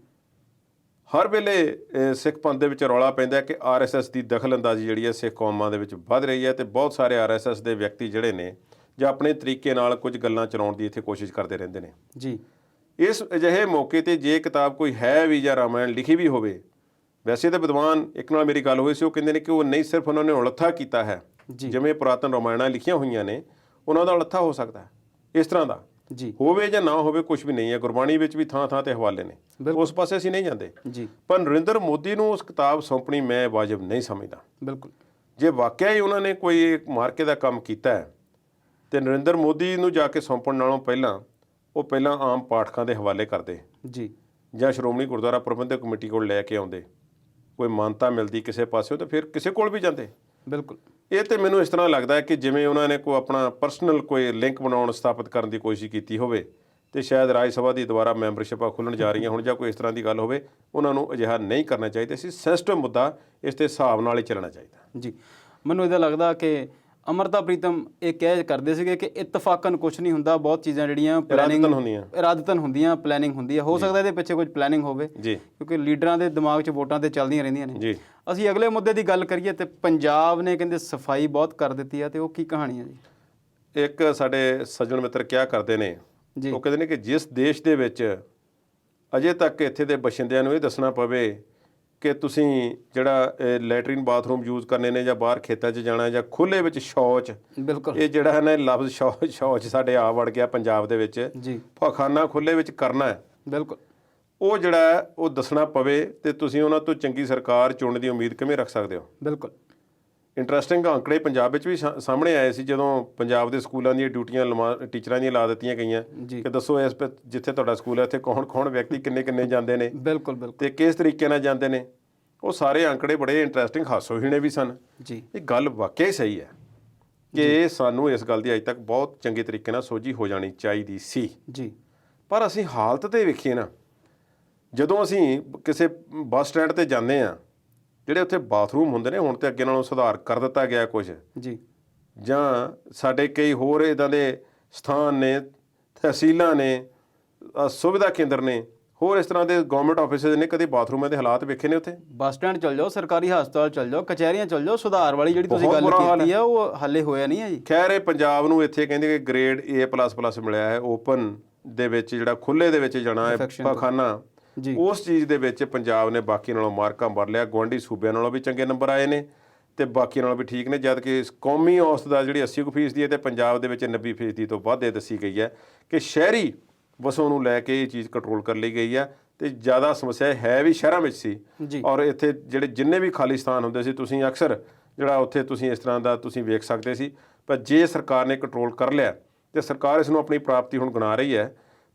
ਹਰ ਵੇਲੇ ਸਿੱਖ ਪੰਥ ਦੇ ਵਿੱਚ ਰੌਲਾ ਪੈਂਦਾ ਕਿ RSS ਦੀ ਦਖਲਅੰਦਾਜ਼ੀ ਜਿਹੜੀ ਹੈ ਸਿੱਖ ਕੌਮਾਂ ਦੇ ਵਿੱਚ ਵੱਧ ਰਹੀ ਹੈ, ਤੇ ਬਹੁਤ ਸਾਰੇ RSS ਦੇ ਵਿਅਕਤੀ ਜਿਹੜੇ ਨੇ ਜਾਂ ਆਪਣੇ ਤਰੀਕੇ ਨਾਲ ਕੁਝ ਗੱਲਾਂ ਚਲਾਉਣ ਦੀ ਇੱਥੇ ਕੋਸ਼ਿਸ਼ ਕਰਦੇ ਰਹਿੰਦੇ ਨੇ ਜੀ। ਇਸ ਅਜਿਹੇ ਮੌਕੇ ਤੇ ਜੇ ਕਿਤਾਬ ਕੋਈ ਹੈ ਵੀ ਜਾਂ ਰਾਮਾਇਣ ਲਿਖੀ ਵੀ ਹੋਵੇ, ਵੈਸੇ ਤਾਂ ਵਿਦਵਾਨ ਇੱਕ ਨਾਲ ਮੇਰੀ ਗੱਲ ਹੋਈ ਸੀ, ਉਹ ਕਹਿੰਦੇ ਨੇ ਕਿ ਉਹ ਨਹੀਂ ਸਿਰਫ ਉਹਨਾਂ ਨੇ ਉਲੱਥਾ ਕੀਤਾ ਹੈ, ਜਿਵੇਂ ਪੁਰਾਤਨ ਰਾਮਾਇਣਾਂ ਲਿਖੀਆਂ ਹੋਈਆਂ ਨੇ ਉਹਨਾਂ ਦਾ ਉਲੱਥਾ ਹੋ ਸਕਦਾ ਹੈ, ਇਸ ਤਰ੍ਹਾਂ ਦਾ ਜੀ ਹੋਵੇ ਜਾਂ ਨਾ ਹੋਵੇ ਕੁਝ ਵੀ ਨਹੀਂ ਹੈ। ਗੁਰਬਾਣੀ ਵਿੱਚ ਵੀ ਥਾਂ ਥਾਂ ਤੇ ਹਵਾਲੇ ਨੇ, ਉਸ ਪਾਸੇ ਅਸੀਂ ਨਹੀਂ ਜਾਂਦੇ ਜੀ। ਪਰ ਨਰਿੰਦਰ ਮੋਦੀ ਨੂੰ ਉਸ ਕਿਤਾਬ ਸੌਂਪਣੀ ਮੈਂ ਵਾਜਬ ਨਹੀਂ ਸਮਝਦਾ। ਬਿਲਕੁਲ। ਜੇ ਵਾਕਿਆ ਹੀ ਉਹਨਾਂ ਨੇ ਕੋਈ ਮਾਰਕੇ ਦਾ ਕੰਮ ਕੀਤਾ ਹੈ ਤੇ ਨਰਿੰਦਰ ਮੋਦੀ ਨੂੰ ਜਾ ਕੇ ਸੌਂਪਣ ਨਾਲੋਂ ਪਹਿਲਾਂ ਉਹ ਪਹਿਲਾਂ ਆਮ ਪਾਠਕਾਂ ਦੇ ਹਵਾਲੇ ਕਰਦੇ ਜੀ, ਜਾਂ ਸ਼੍ਰੋਮਣੀ ਗੁਰਦੁਆਰਾ ਪ੍ਰਬੰਧਕ ਕਮੇਟੀ ਕੋਲ ਲੈ ਕੇ ਆਉਂਦੇ, ਕੋਈ ਮਾਨਤਾ ਮਿਲਦੀ ਕਿਸੇ ਪਾਸਿਓਂ ਤਾਂ ਫਿਰ ਕਿਸੇ ਕੋਲ ਵੀ ਜਾਂਦੇ। ਬਿਲਕੁਲ। ਇਹ ਤੇ ਮੈਨੂੰ ਇਸ ਤਰ੍ਹਾਂ ਲੱਗਦਾ ਹੈ ਕਿ ਜਿਵੇਂ ਉਹਨਾਂ ਨੇ ਕੋਈ ਆਪਣਾ ਪਰਸਨਲ ਕੋਈ ਲਿੰਕ ਬਣਾਉਣ, ਸਥਾਪਿਤ ਕਰਨ ਦੀ ਕੋਸ਼ਿਸ਼ ਕੀਤੀ ਹੋਵੇ, ਤੇ ਸ਼ਾਇਦ ਰਾਜ ਸਭਾ ਦੀ ਦੁਬਾਰਾ ਮੈਂਬਰਸ਼ਿਪਾਂ ਖੁੱਲ੍ਹਣ ਜਾ ਰਹੀਆਂ ਹੁਣ ਜਾਂ ਕੋਈ ਇਸ ਤਰ੍ਹਾਂ ਦੀ ਗੱਲ ਹੋਵੇ, ਉਹਨਾਂ ਨੂੰ ਅਜਿਹਾ ਨਹੀਂ ਕਰਨਾ ਚਾਹੀਦਾ ਸੀ। ਸੈਂਸਿਟਿਵ ਮੁੱਦਾ, ਇਸ 'ਤੇ ਹਿਸਾਬ ਨਾਲ ਹੀ ਚੱਲਣਾ ਚਾਹੀਦਾ ਜੀ। ਮੈਨੂੰ ਇਹਦਾ ਲੱਗਦਾ ਕਿ ਅਮਰਤਾ ਪ੍ਰੀਤਮ ਇਹ ਕਹਿ ਕਰਦੇ ਸੀਗੇ ਕਿ ਇਤਫਾਕਨ ਕੁਝ ਨਹੀਂ ਹੁੰਦਾ, ਬਹੁਤ ਚੀਜ਼ਾਂ ਜਿਹੜੀਆਂ ਇਰਾਦਤਨ ਹੁੰਦੀਆਂ, ਪਲੈਨਿੰਗ ਹੁੰਦੀ ਹੈ। ਹੋ ਸਕਦਾ ਇਹਦੇ ਪਿੱਛੇ ਕੁਝ ਪਲੈਨਿੰਗ ਹੋਵੇ ਜੀ, ਕਿਉਂਕਿ ਲੀਡਰਾਂ ਦੇ ਦਿਮਾਗ 'ਚ ਵੋਟਾਂ ਤੇ ਚੱਲਦੀਆਂ ਰਹਿੰਦੀਆਂ ਨੇ ਜੀ। ਅਸੀਂ ਅਗਲੇ ਮੁੱਦੇ ਦੀ ਗੱਲ ਕਰੀਏ ਤੇ ਪੰਜਾਬ ਨੇ ਕਹਿੰਦੇ ਸਫਾਈ ਬਹੁਤ ਕਰ ਦਿੱਤੀ ਹੈ, ਤੇ ਉਹ ਕੀ ਕਹਾਣੀ ਹੈ ਜੀ? ਇੱਕ ਸਾਡੇ ਸੱਜਣ ਮਿੱਤਰ ਕਿਹਾ ਕਰਦੇ ਨੇ, ਜੀ। ਉਹ ਕਹਿੰਦੇ ਨੇ ਕਿ ਜਿਸ ਦੇਸ਼ ਦੇ ਵਿੱਚ ਅਜੇ ਤੱਕ ਇੱਥੇ ਦੇ ਬਸ਼ਿੰਦਿਆਂ ਨੂੰ ਇਹ ਦੱਸਣਾ ਪਵੇ ਕਿ ਤੁਸੀਂ ਜਿਹੜਾ ਲੈਟਰਿਨ ਬਾਥਰੂਮ ਯੂਜ਼ ਕਰਨੇ ਨੇ ਜਾਂ ਬਾਹਰ ਖੇਤਾਂ 'ਚ ਜਾਣਾ ਜਾਂ ਖੁੱਲ੍ਹੇ ਵਿੱਚ ਸ਼ੌਚ, ਬਿਲਕੁਲ ਇਹ ਜਿਹੜਾ ਹੈ ਨਾ ਲਫ਼ਜ਼ ਸ਼ੌਚ ਸਾਡੇ ਆ ਵੜ ਗਿਆ ਪੰਜਾਬ ਦੇ ਵਿੱਚ, ਜੀ ਪਖਾਨਾ ਖੁੱਲ੍ਹੇ ਵਿੱਚ ਕਰਨਾ ਹੈ, ਬਿਲਕੁਲ ਉਹ ਜਿਹੜਾ ਹੈ ਉਹ ਦੱਸਣਾ ਪਵੇ ਤੇ ਤੁਸੀਂ ਉਹਨਾਂ ਤੋਂ ਚੰਗੀ ਸਰਕਾਰ ਚੁਣਨ ਦੀ ਉਮੀਦ ਕਿਵੇਂ ਰੱਖ ਸਕਦੇ ਹੋ। ਬਿਲਕੁਲ ਇੰਟਰਸਟਿੰਗ ਅੰਕੜੇ ਪੰਜਾਬ ਵਿੱਚ ਵੀ ਸਾਹਮਣੇ ਆਏ ਸੀ ਜਦੋਂ ਪੰਜਾਬ ਦੇ ਸਕੂਲਾਂ ਦੀਆਂ ਡਿਊਟੀਆਂ ਟੀਚਰਾਂ ਦੀਆਂ ਲਾ ਦਿੱਤੀਆਂ ਗਈਆਂ ਜੀ ਕਿ ਦੱਸੋ ਜਿੱਥੇ ਤੁਹਾਡਾ ਸਕੂਲ ਹੈ ਉੱਥੇ ਕੌਣ ਵਿਅਕਤੀ ਕਿੰਨੇ ਜਾਂਦੇ ਨੇ ਬਿਲਕੁਲ ਬਿਲਕੁਲ ਤੇ ਕਿਸ ਤਰੀਕੇ ਨਾਲ ਜਾਂਦੇ ਨੇ। ਉਹ ਸਾਰੇ ਅੰਕੜੇ ਬੜੇ ਇੰਟਰਸਟਿੰਗ ਹਾਸੋਹੀਣੇ ਵੀ ਸਨ। ਜੀ ਇਹ ਗੱਲ ਵਾਕਿਆ ਹੀ ਸਹੀ ਹੈ ਕਿ ਸਾਨੂੰ ਇਸ ਗੱਲ ਦੀ ਅਜੇ ਤੱਕ ਬਹੁਤ ਚੰਗੇ ਤਰੀਕੇ ਨਾਲ ਸੋਝੀ ਹੋ ਜਾਣੀ ਚਾਹੀਦੀ ਸੀ। ਜੀ ਪਰ ਅਸੀਂ ਹਾਲਤ ਤੇ ਵੇਖੀਏ ਨਾ, ਜਦੋਂ ਅਸੀਂ ਕਿਸੇ ਬੱਸ ਸਟੈਂਡ ਤੇ ਜਾਂਦੇ ਆ, ਜਿਹੜੇ ਉੱਥੇ ਬਾਥਰੂਮ ਹੁੰਦੇ ਨੇ ਹੁਣ ਤੇ ਅੱਗੇ ਨਾਲੋਂ ਸੁਧਾਰ ਕਰ ਦਿੱਤਾ ਗਿਆ ਕੁਝ, ਜੀ ਜਾਂ ਸਾਡੇ ਕਈ ਹੋਰ ਇੱਦਾਂ ਦੇ ਸਥਾਨ ਨੇ, ਤਹਿਸੀਲਾਂ ਨੇ, ਸੁਵਿਧਾ ਕੇਂਦਰ ਨੇ, ਹੋਰ ਇਸ ਤਰ੍ਹਾਂ ਦੇ ਗਵਰਨਮੈਂਟ ਆਫਿਸਿਸ ਨੇ, ਕਦੇ ਬਾਥਰੂਮਾਂ ਦੇ ਹਾਲਾਤ ਵੇਖੇ ਨੇ ਉੱਥੇ? ਬੱਸ ਸਟੈਂਡ ਚਲ ਜਾਓ, ਸਰਕਾਰੀ ਹਸਪਤਾਲ ਚਲ ਜਾਓ, ਕਚਹਿਰੀਆਂ ਚਲ ਜਾਓ, ਸੁਧਾਰ ਵਾਲੀ ਜਿਹੜੀ ਤੁਸੀਂ ਬਹੁਤ ਗੱਲ ਬੁਰਾ ਹਾਲ ਕੀਤੀ ਆ ਉਹ ਹਾਲੇ ਹੋਇਆ ਨਹੀਂ ਹੈ ਜੀ। ਖੈਰ ਇਹ ਪੰਜਾਬ ਨੂੰ ਇੱਥੇ ਕਹਿੰਦੇ ਕਿ ਗ੍ਰੇਡ A++ ਮਿਲਿਆ ਹੈ ਓਪਨ ਦੇ ਵਿੱਚ, ਜਿਹੜਾ ਖੁੱਲ੍ਹੇ ਦੇ ਵਿੱਚ ਜਾਣਾ ਹੈ ਪਖਾਨਾ, ਜੀ ਉਸ ਚੀਜ਼ ਦੇ ਵਿੱਚ ਪੰਜਾਬ ਨੇ ਬਾਕੀ ਨਾਲੋਂ ਮਾਰਕਾਂ ਭਰ ਲਿਆ। ਗੁਆਂਢੀ ਸੂਬਿਆਂ ਨਾਲੋਂ ਵੀ ਚੰਗੇ ਨੰਬਰ ਆਏ ਨੇ ਤੇ ਬਾਕੀ ਨਾਲੋਂ ਵੀ ਠੀਕ ਨੇ, ਜਦ ਕਿ ਕੌਮੀ ਔਸਤ ਦਾ ਜਿਹੜੀ 80% ਹੈ ਤੇ ਪੰਜਾਬ ਦੇ ਵਿੱਚ 90% ਤੋਂ ਵੱਧ ਇਹ ਦੱਸੀ ਗਈ ਹੈ ਕਿ ਸ਼ਹਿਰੀ ਵਸੋਂ ਨੂੰ ਲੈ ਕੇ ਇਹ ਚੀਜ਼ ਕੰਟਰੋਲ ਕਰ ਲਈ ਗਈ ਹੈ। ਤੇ ਜ਼ਿਆਦਾ ਸਮੱਸਿਆ ਹੈ ਵੀ ਸ਼ਹਿਰਾਂ ਵਿੱਚ ਸੀ, ਔਰ ਇੱਥੇ ਜਿਹੜੇ ਜਿੰਨੇ ਵੀ ਖਾਲੀ ਸਥਾਨ ਹੁੰਦੇ ਸੀ, ਤੁਸੀਂ ਅਕਸਰ ਜਿਹੜਾ ਉੱਥੇ ਤੁਸੀਂ ਇਸ ਤਰ੍ਹਾਂ ਦਾ ਤੁਸੀਂ ਵੇਖ ਸਕਦੇ ਸੀ। ਪਰ ਜੇ ਸਰਕਾਰ ਨੇ ਕੰਟਰੋਲ ਕਰ ਲਿਆ ਤੇ ਸਰਕਾਰ ਇਸ ਨੂੰ ਆਪਣੀ ਪ੍ਰਾਪਤੀ ਹੁਣ ਗਿਣਾ ਰਹੀ ਹੈ।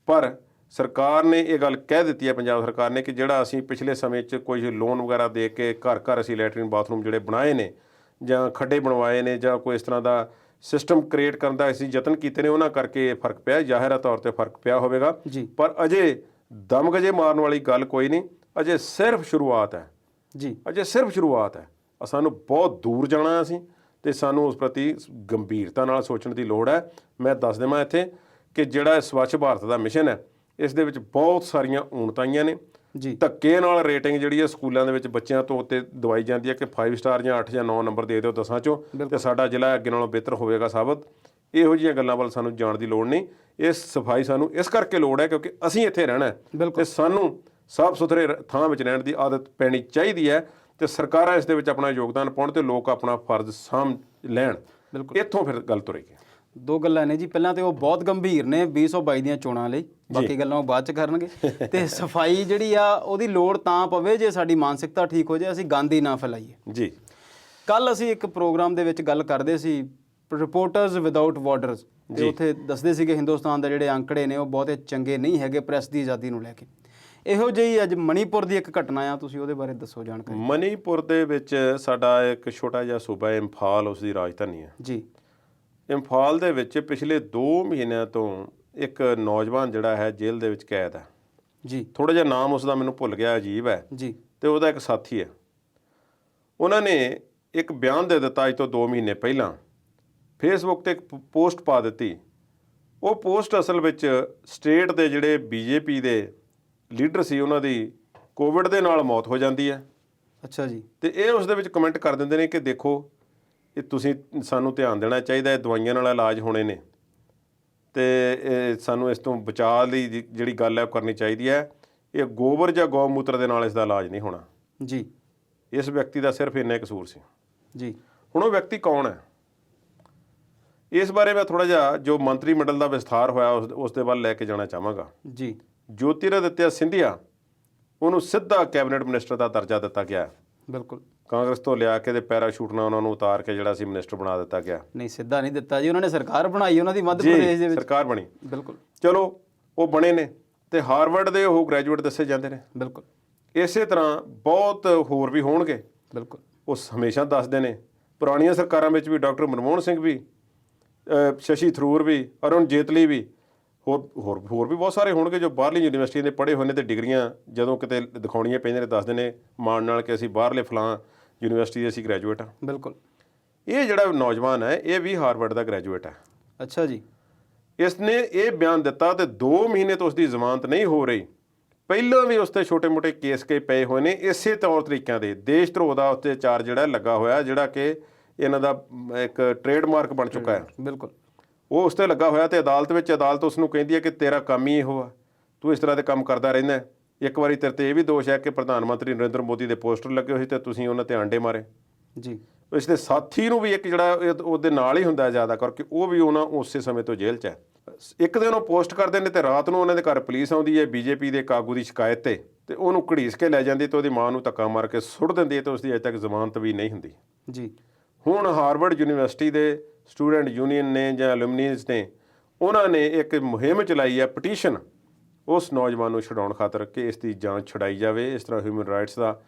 ਪਰ ਸਰਕਾਰ ਨੇ ਇਹ ਗੱਲ ਕਹਿ ਦਿੱਤੀ ਹੈ, ਪੰਜਾਬ ਸਰਕਾਰ ਨੇ, ਕਿ ਜਿਹੜਾ ਅਸੀਂ ਪਿਛਲੇ ਸਮੇਂ 'ਚ ਕੋਈ ਲੋਨ ਵਗੈਰਾ ਦੇ ਕੇ ਘਰ ਅਸੀਂ ਲੈਟਰਿਨ ਬਾਥਰੂਮ ਜਿਹੜੇ ਬਣਾਏ ਨੇ ਜਾਂ ਖੱਡੇ ਬਣਵਾਏ ਨੇ ਜਾਂ ਕੋਈ ਇਸ ਤਰ੍ਹਾਂ ਦਾ ਸਿਸਟਮ ਕ੍ਰੀਏਟ ਕਰਨ ਦਾ ਅਸੀਂ ਯਤਨ ਕੀਤੇ ਨੇ, ਉਹਨਾਂ ਕਰਕੇ ਫਰਕ ਪਿਆ, ਜ਼ਾਹਿਰਾ ਤੌਰ ਤੇ ਫਰਕ ਪਿਆ ਹੋਵੇਗਾ। ਪਰ ਅਜੇ ਦਮਗਜੇ ਮਾਰਨ ਵਾਲੀ ਗੱਲ ਕੋਈ ਨਹੀਂ, ਅਜੇ ਸਿਰਫ ਸ਼ੁਰੂਆਤ ਹੈ ਜੀ, ਅਜੇ ਸਿਰਫ ਸ਼ੁਰੂਆਤ ਹੈ। ਸਾਨੂੰ ਬਹੁਤ ਦੂਰ ਜਾਣਾ ਅਸੀਂ ਤੇ ਸਾਨੂੰ ਉਸ ਪ੍ਰਤੀ ਗੰਭੀਰਤਾ ਨਾਲ ਸੋਚਣ ਦੀ ਲੋੜ ਹੈ। ਮੈਂ ਦੱਸ ਦੇਵਾਂ ਇੱਥੇ ਕਿ ਜਿਹੜਾ ਸਵੱਛ ਭਾਰਤ ਦਾ ਮਿਸ਼ਨ ਹੈ, ਇਸ ਦੇ ਵਿੱਚ ਬਹੁਤ ਸਾਰੀਆਂ ਊਣਤਾਈਆਂ ਨੇ ਜੀ। ਧੱਕੇ ਨਾਲ ਰੇਟਿੰਗ ਜਿਹੜੀ ਹੈ ਸਕੂਲਾਂ ਦੇ ਵਿੱਚ ਬੱਚਿਆਂ ਤੋਂ ਉੱਤੇ ਦਵਾਈ ਜਾਂਦੀ ਹੈ ਕਿ 5 ਸਟਾਰ ਜਾਂ 8 ਜਾਂ 9 ਨੰਬਰ ਦੇ ਦਿਓ 10 ਚੋਂ ਤੇ ਸਾਡਾ ਜ਼ਿਲ੍ਹਾ ਅੱਗੇ ਨਾਲੋਂ ਬਿਹਤਰ ਹੋਵੇਗਾ ਸਾਬਤ। ਇਹੋ ਜਿਹੀਆਂ ਗੱਲਾਂ ਵੱਲ ਸਾਨੂੰ ਜਾਣ ਦੀ ਲੋੜ ਨਹੀਂ। ਇਹ ਸਫਾਈ ਸਾਨੂੰ ਇਸ ਕਰਕੇ ਲੋੜ ਹੈ ਕਿਉਂਕਿ ਅਸੀਂ ਇੱਥੇ ਰਹਿਣਾ ਹੈ ਤੇ ਸਾਨੂੰ ਸਾਫ਼ ਸੁਥਰੇ ਥਾਂ ਵਿੱਚ ਰਹਿਣ ਦੀ ਆਦਤ ਪੈਣੀ ਚਾਹੀਦੀ ਹੈ ਤੇ ਸਰਕਾਰਾਂ ਇਸ ਦੇ ਵਿੱਚ ਆਪਣਾ ਯੋਗਦਾਨ ਪਾਉਣ ਤੇ ਲੋਕ ਆਪਣਾ ਫਰਜ਼ ਸਾਂਭ ਲੈਣ। ਇੱਥੋਂ ਫਿਰ ਗੱਲ ਤੁਰੇਗੀ। ਦੋ ਗੱਲਾਂ ਨੇ ਜੀ, ਪਹਿਲਾਂ ਤੇ ਉਹ ਬਹੁਤ ਗੰਭੀਰ ਨੇ 2022 ਦੀਆਂ ਚੋਣਾਂ ਲਈ, ਬਾਕੀ ਗੱਲਾਂ ਉਹ ਬਾਅਦ ਚ ਕਰਨਗੇ। ਤੇ ਸਫਾਈ ਜਿਹੜੀ ਆ ਉਹਦੀ ਲੋੜ ਤਾਂ ਪਵੇ ਜੇ ਸਾਡੀ ਮਾਨਸਿਕਤਾ ਠੀਕ ਹੋ ਜਾਏ, ਅਸੀਂ ਗੰਦ ਹੀ ਨਾ ਫੈਲਾਈਏ ਜੀ। ਕੱਲ ਅਸੀਂ ਇੱਕ ਪ੍ਰੋਗਰਾਮ ਦੇ ਵਿੱਚ ਗੱਲ ਕਰਦੇ ਸੀ ਰਿਪੋਰਟਰਸ ਵਿਦਆਊਟ ਬਾਰਡਰਸ, ਤੇ ਉੱਥੇ ਦੱਸਦੇ ਸੀ ਕਿ ਹਿੰਦੁਸਤਾਨ ਦੇ ਜਿਹੜੇ ਅੰਕੜੇ ਨੇ ਉਹ ਬਹੁਤੇ ਚੰਗੇ ਨਹੀਂ ਹੈਗੇ ਪ੍ਰੈਸ ਦੀ ਆਜ਼ਾਦੀ ਨੂੰ ਲੈ ਕੇ। ਇਹੋ ਜਿਹੀ ਅੱਜ ਮਣੀਪੁਰ ਦੀ ਇੱਕ ਘਟਨਾ ਆ, ਤੁਸੀਂ ਉਹਦੇ ਬਾਰੇ ਦੱਸੋ ਜਾਣਕਾਰੀ। ਮਣੀਪੁਰ ਦੇ ਵਿੱਚ ਸਾਡਾ ਇੱਕ ਛੋਟਾ ਜਿਹਾ ਸੂਬਾ ਹੈ ਇੰਫਾਲ, ਉਸ ਦੀ ਰਾਜਧਾਨੀ ਹੈ ਜੀ। ਇੰਫਾਲ ਦੇ ਵਿੱਚ ਪਿਛਲੇ 2 ਮਹੀਨਿਆਂ ਤੋਂ ਇੱਕ ਨੌਜਵਾਨ ਜਿਹੜਾ ਹੈ ਜੇਲ੍ਹ ਦੇ ਵਿੱਚ ਕੈਦ ਹੈ ਜੀ। ਥੋੜਾ ਜਿਹਾ ਨਾਮ ਉਸ ਦਾ ਮੈਨੂੰ ਭੁੱਲ ਗਿਆ, ਅਜੀਬ ਹੈ ਜੀ। ਤੇ ਉਹਦਾ ਇੱਕ ਸਾਥੀ ਹੈ, ਉਹਨਾਂ ਨੇ ਇੱਕ ਬਿਆਨ ਦੇ ਦਿੱਤਾ ਅੱਜ ਤੋਂ 2 ਮਹੀਨੇ ਪਹਿਲਾਂ, ਫੇਸਬੁੱਕ ਤੇ ਇੱਕ ਪੋਸਟ ਪਾ ਦਿੱਤੀ। ਉਹ ਪੋਸਟ ਅਸਲ ਵਿੱਚ ਸਟੇਟ ਦੇ ਜਿਹੜੇ BJP ਦੇ ਲੀਡਰ ਸੀ, ਉਹਨਾਂ ਦੀ ਕੋਵਿਡ ਦੇ ਨਾਲ ਮੌਤ ਹੋ ਜਾਂਦੀ ਹੈ। ਅੱਛਾ ਜੀ। ਤੇ ਇਹ ਉਸ ਦੇ ਵਿੱਚ ਕਮੈਂਟ ਕਰ ਦਿੰਦੇ ਨੇ ਕਿ ਦੇਖੋ ਇਹ ਤੁਸੀਂ ਸਾਨੂੰ ਧਿਆਨ ਦੇਣਾ ਚਾਹੀਦਾ, ਇਹ ਦਵਾਈਆਂ ਨਾਲ ਇਲਾਜ ਹੋਣੇ ਨੇ ਤੇ ਸਾਨੂੰ ਇਸ ਤੋਂ ਬਚਾਅ ਲਈ ਜਿਹੜੀ ਗੱਲ ਹੈ ਉਹ ਕਰਨੀ ਚਾਹੀਦੀ ਹੈ। ਇਹ ਗੋਬਰ ਜਾਂ ਗਊਮੂਤਰ ਦੇ ਨਾਲ ਇਸ ਦਾ ਇਲਾਜ ਨਹੀਂ ਹੋਣਾ ਜੀ। ਇਸ ਵਿਅਕਤੀ ਦਾ ਸਿਰਫ ਇੰਨਾ ਕਸੂਰ ਸੀ ਜੀ। ਹੁਣ ਉਹ ਵਿਅਕਤੀ ਕੌਣ ਹੈ, ਇਸ ਬਾਰੇ ਮੈਂ ਥੋੜਾ ਜਿਹਾ ਜੋ ਮੰਤਰੀ ਮੰਡਲ ਦਾ ਵਿਸਥਾਰ ਹੋਇਆ ਉਸ ਦੇ ਵੱਲ ਲੈ ਕੇ ਜਾਣਾ ਚਾਹਾਂਗਾ ਜੀ। ਜੋਤਿਰਾਦਿੱਤਿਆ ਸਿੰਧੀਆ, ਉਹਨੂੰ ਸਿੱਧਾ ਕੈਬਨਿਟ ਮਿਨਿਸਟਰ ਦਾ ਦਰਜਾ ਦਿੱਤਾ ਗਿਆ। ਬਿਲਕੁਲ, ਕਾਂਗਰਸ ਤੋਂ ਲਿਆ ਕੇ ਤੇ ਪੈਰਾਸ਼ੂਟ ਨਾਲ ਉਹਨਾਂ ਨੂੰ ਉਤਾਰ ਕੇ ਜਿਹੜਾ ਸੀ ਮਿਨਿਸਟਰ ਬਣਾ ਦਿੱਤਾ ਗਿਆ। ਨਹੀਂ, ਸਿੱਧਾ ਨਹੀਂ ਦਿੱਤਾ ਜੀ, ਉਹਨਾਂ ਨੇ ਸਰਕਾਰ ਬਣਾਈ, ਉਹਨਾਂ ਦੀ ਮੱਧ ਪ੍ਰਦੇਸ਼ ਦੇ ਵਿੱਚ ਸਰਕਾਰ ਬਣੀ। ਬਿਲਕੁਲ, ਚਲੋ ਉਹ ਬਣੇ ਨੇ ਤੇ ਹਾਰਵਰਡ ਦੇ ਉਹ ਗ੍ਰੈਜੂਏਟ ਦੱਸੇ ਜਾਂਦੇ ਨੇ। ਬਿਲਕੁਲ, ਇਸੇ ਤਰ੍ਹਾਂ ਬਹੁਤ ਹੋਰ ਵੀ ਹੋਣਗੇ। ਬਿਲਕੁਲ, ਉਹ ਹਮੇਸ਼ਾ ਦੱਸਦੇ ਨੇ। ਪੁਰਾਣੀਆਂ ਸਰਕਾਰਾਂ ਵਿੱਚ ਵੀ ਡਾਕਟਰ ਮਨਮੋਹਨ ਸਿੰਘ ਵੀ, ਸ਼ਸ਼ੀ ਥਰੂਰ ਵੀ, ਅਰੁਣ ਜੇਤਲੀ ਵੀ, ਹੋਰ ਵੀ ਬਹੁਤ ਸਾਰੇ ਹੋਣਗੇ ਜੋ ਬਾਹਰਲੀ ਯੂਨੀਵਰਸਿਟੀਆਂ ਦੇ ਪੜ੍ਹੇ ਹੋਏ ਨੇ ਤੇ ਡਿਗਰੀਆਂ ਜਦੋਂ ਕਿਤੇ ਦਿਖਾਉਣੀਆਂ ਪੈਂਦੀਆਂ ਨੇ ਦੱਸਦੇ ਨੇ ਮਾਣ ਨਾਲ ਕਿ ਅਸੀਂ ਬਾਹਰਲੇ ਫਲਾਂ ਯੂਨੀਵਰਸਿਟੀ ਦੇ ਅਸੀਂ ਗ੍ਰੈਜੂਏਟ ਹਾਂ। ਬਿਲਕੁਲ, ਇਹ ਜਿਹੜਾ ਨੌਜਵਾਨ ਹੈ ਇਹ ਵੀ ਹਾਰਵਰਡ ਦਾ ਗ੍ਰੈਜੂਏਟ ਹੈ। ਅੱਛਾ ਜੀ। ਇਸ ਨੇ ਇਹ ਬਿਆਨ ਦਿੱਤਾ ਤੇ 2 ਮਹੀਨੇ ਤੋਂ ਉਸ ਦੀ ਜ਼ਮਾਨਤ ਨਹੀਂ ਹੋ ਰਹੀ। ਪਹਿਲਾਂ ਵੀ ਉਸ 'ਤੇ ਛੋਟੇ-ਮੋਟੇ ਕੇਸ ਪਏ ਹੋਏ ਨੇ ਇਸੇ ਤੌਰ ਤਰੀਕਿਆਂ ਦੇ। ਦੇਸ਼ ਧਰੋਹ ਦਾ ਉੱਤੇ ਚਾਰ ਜਿਹੜਾ ਲੱਗਾ ਹੋਇਆ, ਜਿਹੜਾ ਕਿ ਇਹਨਾਂ ਦਾ ਇੱਕ ਟ੍ਰੇਡਮਾਰਕ ਬਣ ਚੁੱਕਾ ਹੈ। ਬਿਲਕੁਲ, ਉਹ ਉਸ 'ਤੇ ਲੱਗਾ ਹੋਇਆ ਤੇ ਅਦਾਲਤ ਵਿੱਚ ਅਦਾਲਤ ਉਸ ਨੂੰ ਕਹਿੰਦੀ ਹੈ ਕਿ ਤੇਰਾ ਕੰਮ ਹੀ ਇਹੋ ਆ, ਤੂੰ ਇਸ ਤਰ੍ਹਾਂ ਦੇ ਕੰਮ ਕਰਦਾ ਰਹਿੰਦਾ ਇੱਕ ਵਾਰੀ ਤੇਰੇ ਤੇ ਇਹ ਵੀ ਦੋਸ਼ ਹੈ ਕਿ ਪ੍ਰਧਾਨ ਮੰਤਰੀ ਨਰਿੰਦਰ ਮੋਦੀ ਦੇ ਪੋਸਟਰ ਲੱਗੇ ਹੋਏ ਤੇ ਤੁਸੀਂ ਉਹਨਾਂ ਤੇ ਆਂਡੇ ਮਾਰੇ। ਜੀ ਇਸ ਦੇ ਸਾਥੀ ਨੂੰ ਵੀ ਇੱਕ ਜਿਹੜਾ ਉਹਦੇ ਨਾਲ ਹੀ ਹੁੰਦਾ ਜ਼ਿਆਦਾ ਕਰਕੇ, ਉਹ ਵੀ ਉਹਨਾਂ ਉਸੇ ਸਮੇਂ ਤੋਂ ਜੇਲ੍ਹ 'ਚ ਹੈ। ਇੱਕ ਦਿਨ ਉਹ ਪੋਸਟ ਕਰਦੇ ਨੇ ਤੇ ਰਾਤ ਨੂੰ ਉਹਨਾਂ ਦੇ ਘਰ ਪੁਲਿਸ ਆਉਂਦੀ ਹੈ ਬੀਜੇਪੀ ਦੇ ਕਾਗੂ ਦੀ ਸ਼ਿਕਾਇਤ ਤੇ ਉਹਨੂੰ ਘੜੀਸ ਕੇ ਲੈ ਜਾਂਦੀ ਤੇ ਉਹਦੀ ਮਾਂ ਨੂੰ ਧੱਕਾ ਮਾਰ ਕੇ ਸੁੱਟ ਦਿੰਦੀ ਹੈ ਤੇ ਉਸਦੀ ਅਜੇ ਤੱਕ ਜ਼ਮਾਨਤ ਵੀ ਨਹੀਂ ਹੁੰਦੀ। ਜੀ ਹੁਣ ਹਾਰਵਰਡ ਯੂਨੀਵਰਸਿਟੀ ਦੇ ਸਟੂਡੈਂਟ ਯੂਨੀਅਨ ਨੇ ਜਾਂ ਐਲੂਮਨੀਜ਼ ਨੇ, ਉਹਨਾਂ ਨੇ ਇੱਕ ਮੁਹਿੰਮ ਚਲਾਈ ਹੈ, ਪਟੀਸ਼ਨ, ਉਸ ਨੌਜਵਾਨ ਨੂੰ ਛਡਾਉਣ ਖਾਤਰ ਕਿ ਇਸ ਦੀ ਜਾਂਚ ਛੁਡਾਈ ਜਾਵੇ। ਇਸ ਤਰ੍ਹਾਂ ਹਿਊਮਨ ਰਾਈਟਸ ਦਾ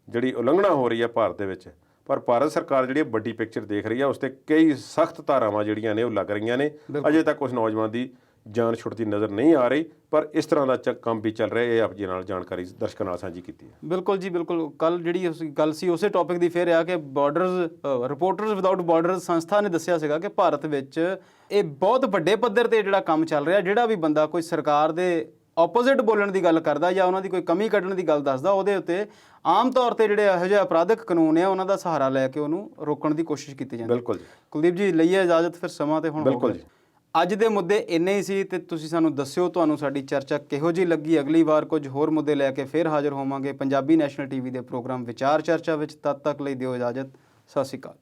ਜਿਹੜੀ ਉਲੰਘਣਾ ਹੋ ਰਹੀ ਹੈ ਭਾਰਤ ਦੇ ਵਿੱਚ, ਪਰ ਭਾਰਤ ਸਰਕਾਰ ਜਿਹੜੀ ਵੱਡੀ ਪਿਕਚਰ ਦੇਖ ਰਹੀ ਹੈ, ਉਸ 'ਤੇ ਕਈ ਸਖਤ ਧਾਰਾਵਾਂ ਜਿਹੜੀਆਂ ਨੇ ਉਹ ਲੱਗ ਰਹੀਆਂ ਨੇ। ਅਜੇ ਤੱਕ ਉਸ ਨੌਜਵਾਨ ਦੀ ਜਾਨ ਛੁੱਟਦੀ ਨਜ਼ਰ ਨਹੀਂ ਆ ਰਹੀ, ਪਰ ਇਸ ਤਰ੍ਹਾਂ ਦਾ ਕੰਮ ਵੀ ਚੱਲ ਰਿਹਾ। ਇਹ ਆਪ ਜੀ ਨਾਲ ਜਾਣਕਾਰੀ ਦਰਸ਼ਕਾਂ ਨਾਲ ਸਾਂਝੀ ਕੀਤੀ ਹੈ। ਬਿਲਕੁਲ ਜੀ, ਬਿਲਕੁਲ। ਕੱਲ ਜਿਹੜੀ ਗੱਲ ਸੀ ਉਸੇ ਟੌਪਿਕ ਦੀ ਫਿਰ ਆ ਕਿ ਰਿਪੋਰਟਰਸ ਵਿਦਆਊਟ ਬਾਰਡਰਸ ਸੰਸਥਾ ਨੇ ਦੱਸਿਆ ਸੀਗਾ ਕਿ ਭਾਰਤ ਵਿੱਚ ਇਹ ਬਹੁਤ ਵੱਡੇ ਪੱਧਰ ਤੇ ਜਿਹੜਾ ਕੰਮ ਚੱਲ ਰਿਹਾ। ਜਿਹੜਾ ਵੀ ਬੰਦਾ ਕੋਈ ਸਰਕਾਰ ਦੇ ਆਪੋਜ਼ਿਟ ਬੋਲਣ ਦੀ ਗੱਲ ਕਰਦਾ ਜਾਂ ਉਹਨਾਂ ਦੀ ਕੋਈ ਕਮੀ ਕੱਢਣ ਦੀ ਗੱਲ ਦੱਸਦਾ, ਉਹਦੇ ਉੱਤੇ ਆਮ ਤੌਰ ਤੇ ਜਿਹੜੇ ਇਹੋ ਜਿਹੇ ਅਪਰਾਧਿਕ ਕਾਨੂੰਨ ਆ ਉਹਨਾਂ ਦਾ ਸਹਾਰਾ ਲੈ ਕੇ ਉਹਨੂੰ ਰੋਕਣ ਦੀ ਕੋਸ਼ਿਸ਼ ਕੀਤੀ ਜਾਂਦੀ ਹੈ। ਬਿਲਕੁਲ ਜੀ। ਕੁਲਦੀਪ ਜੀ, ਲਈਏ ਇਜਾਜ਼ਤ ਫਿਰ, ਸਮਾਂ ਤੇ ਹੁਣ ਬਿਲਕੁਲ ਜੀ। ਅੱਜ ਦੇ ਮੁੱਦੇ ਇੰਨੇ ਹੀ ਸੀ ਤੇ ਤੁਸੀਂ ਸਾਨੂੰ ਦੱਸਿਓ ਤੁਹਾਨੂੰ ਸਾਡੀ ਚਰਚਾ ਕਿਹੋ ਜਿਹੀ ਲੱਗੀ। ਅਗਲੀ ਵਾਰ ਕੁਝ ਹੋਰ ਮੁੱਦੇ ਲੈ ਕੇ ਫਿਰ ਹਾਜ਼ਰ ਹੋਵਾਂਗੇ ਪੰਜਾਬੀ ਨੈਸ਼ਨਲ ਟੀਵੀ ਦੇ ਪ੍ਰੋਗਰਾਮ ਵਿਚਾਰ ਚਰਚਾ ਵਿੱਚ। ਤਦ ਤੱਕ ਲਈ ਦਿਓ ਇਜਾਜ਼ਤ। ਸਤਿ ਸ਼੍ਰੀ ਅਕਾਲ।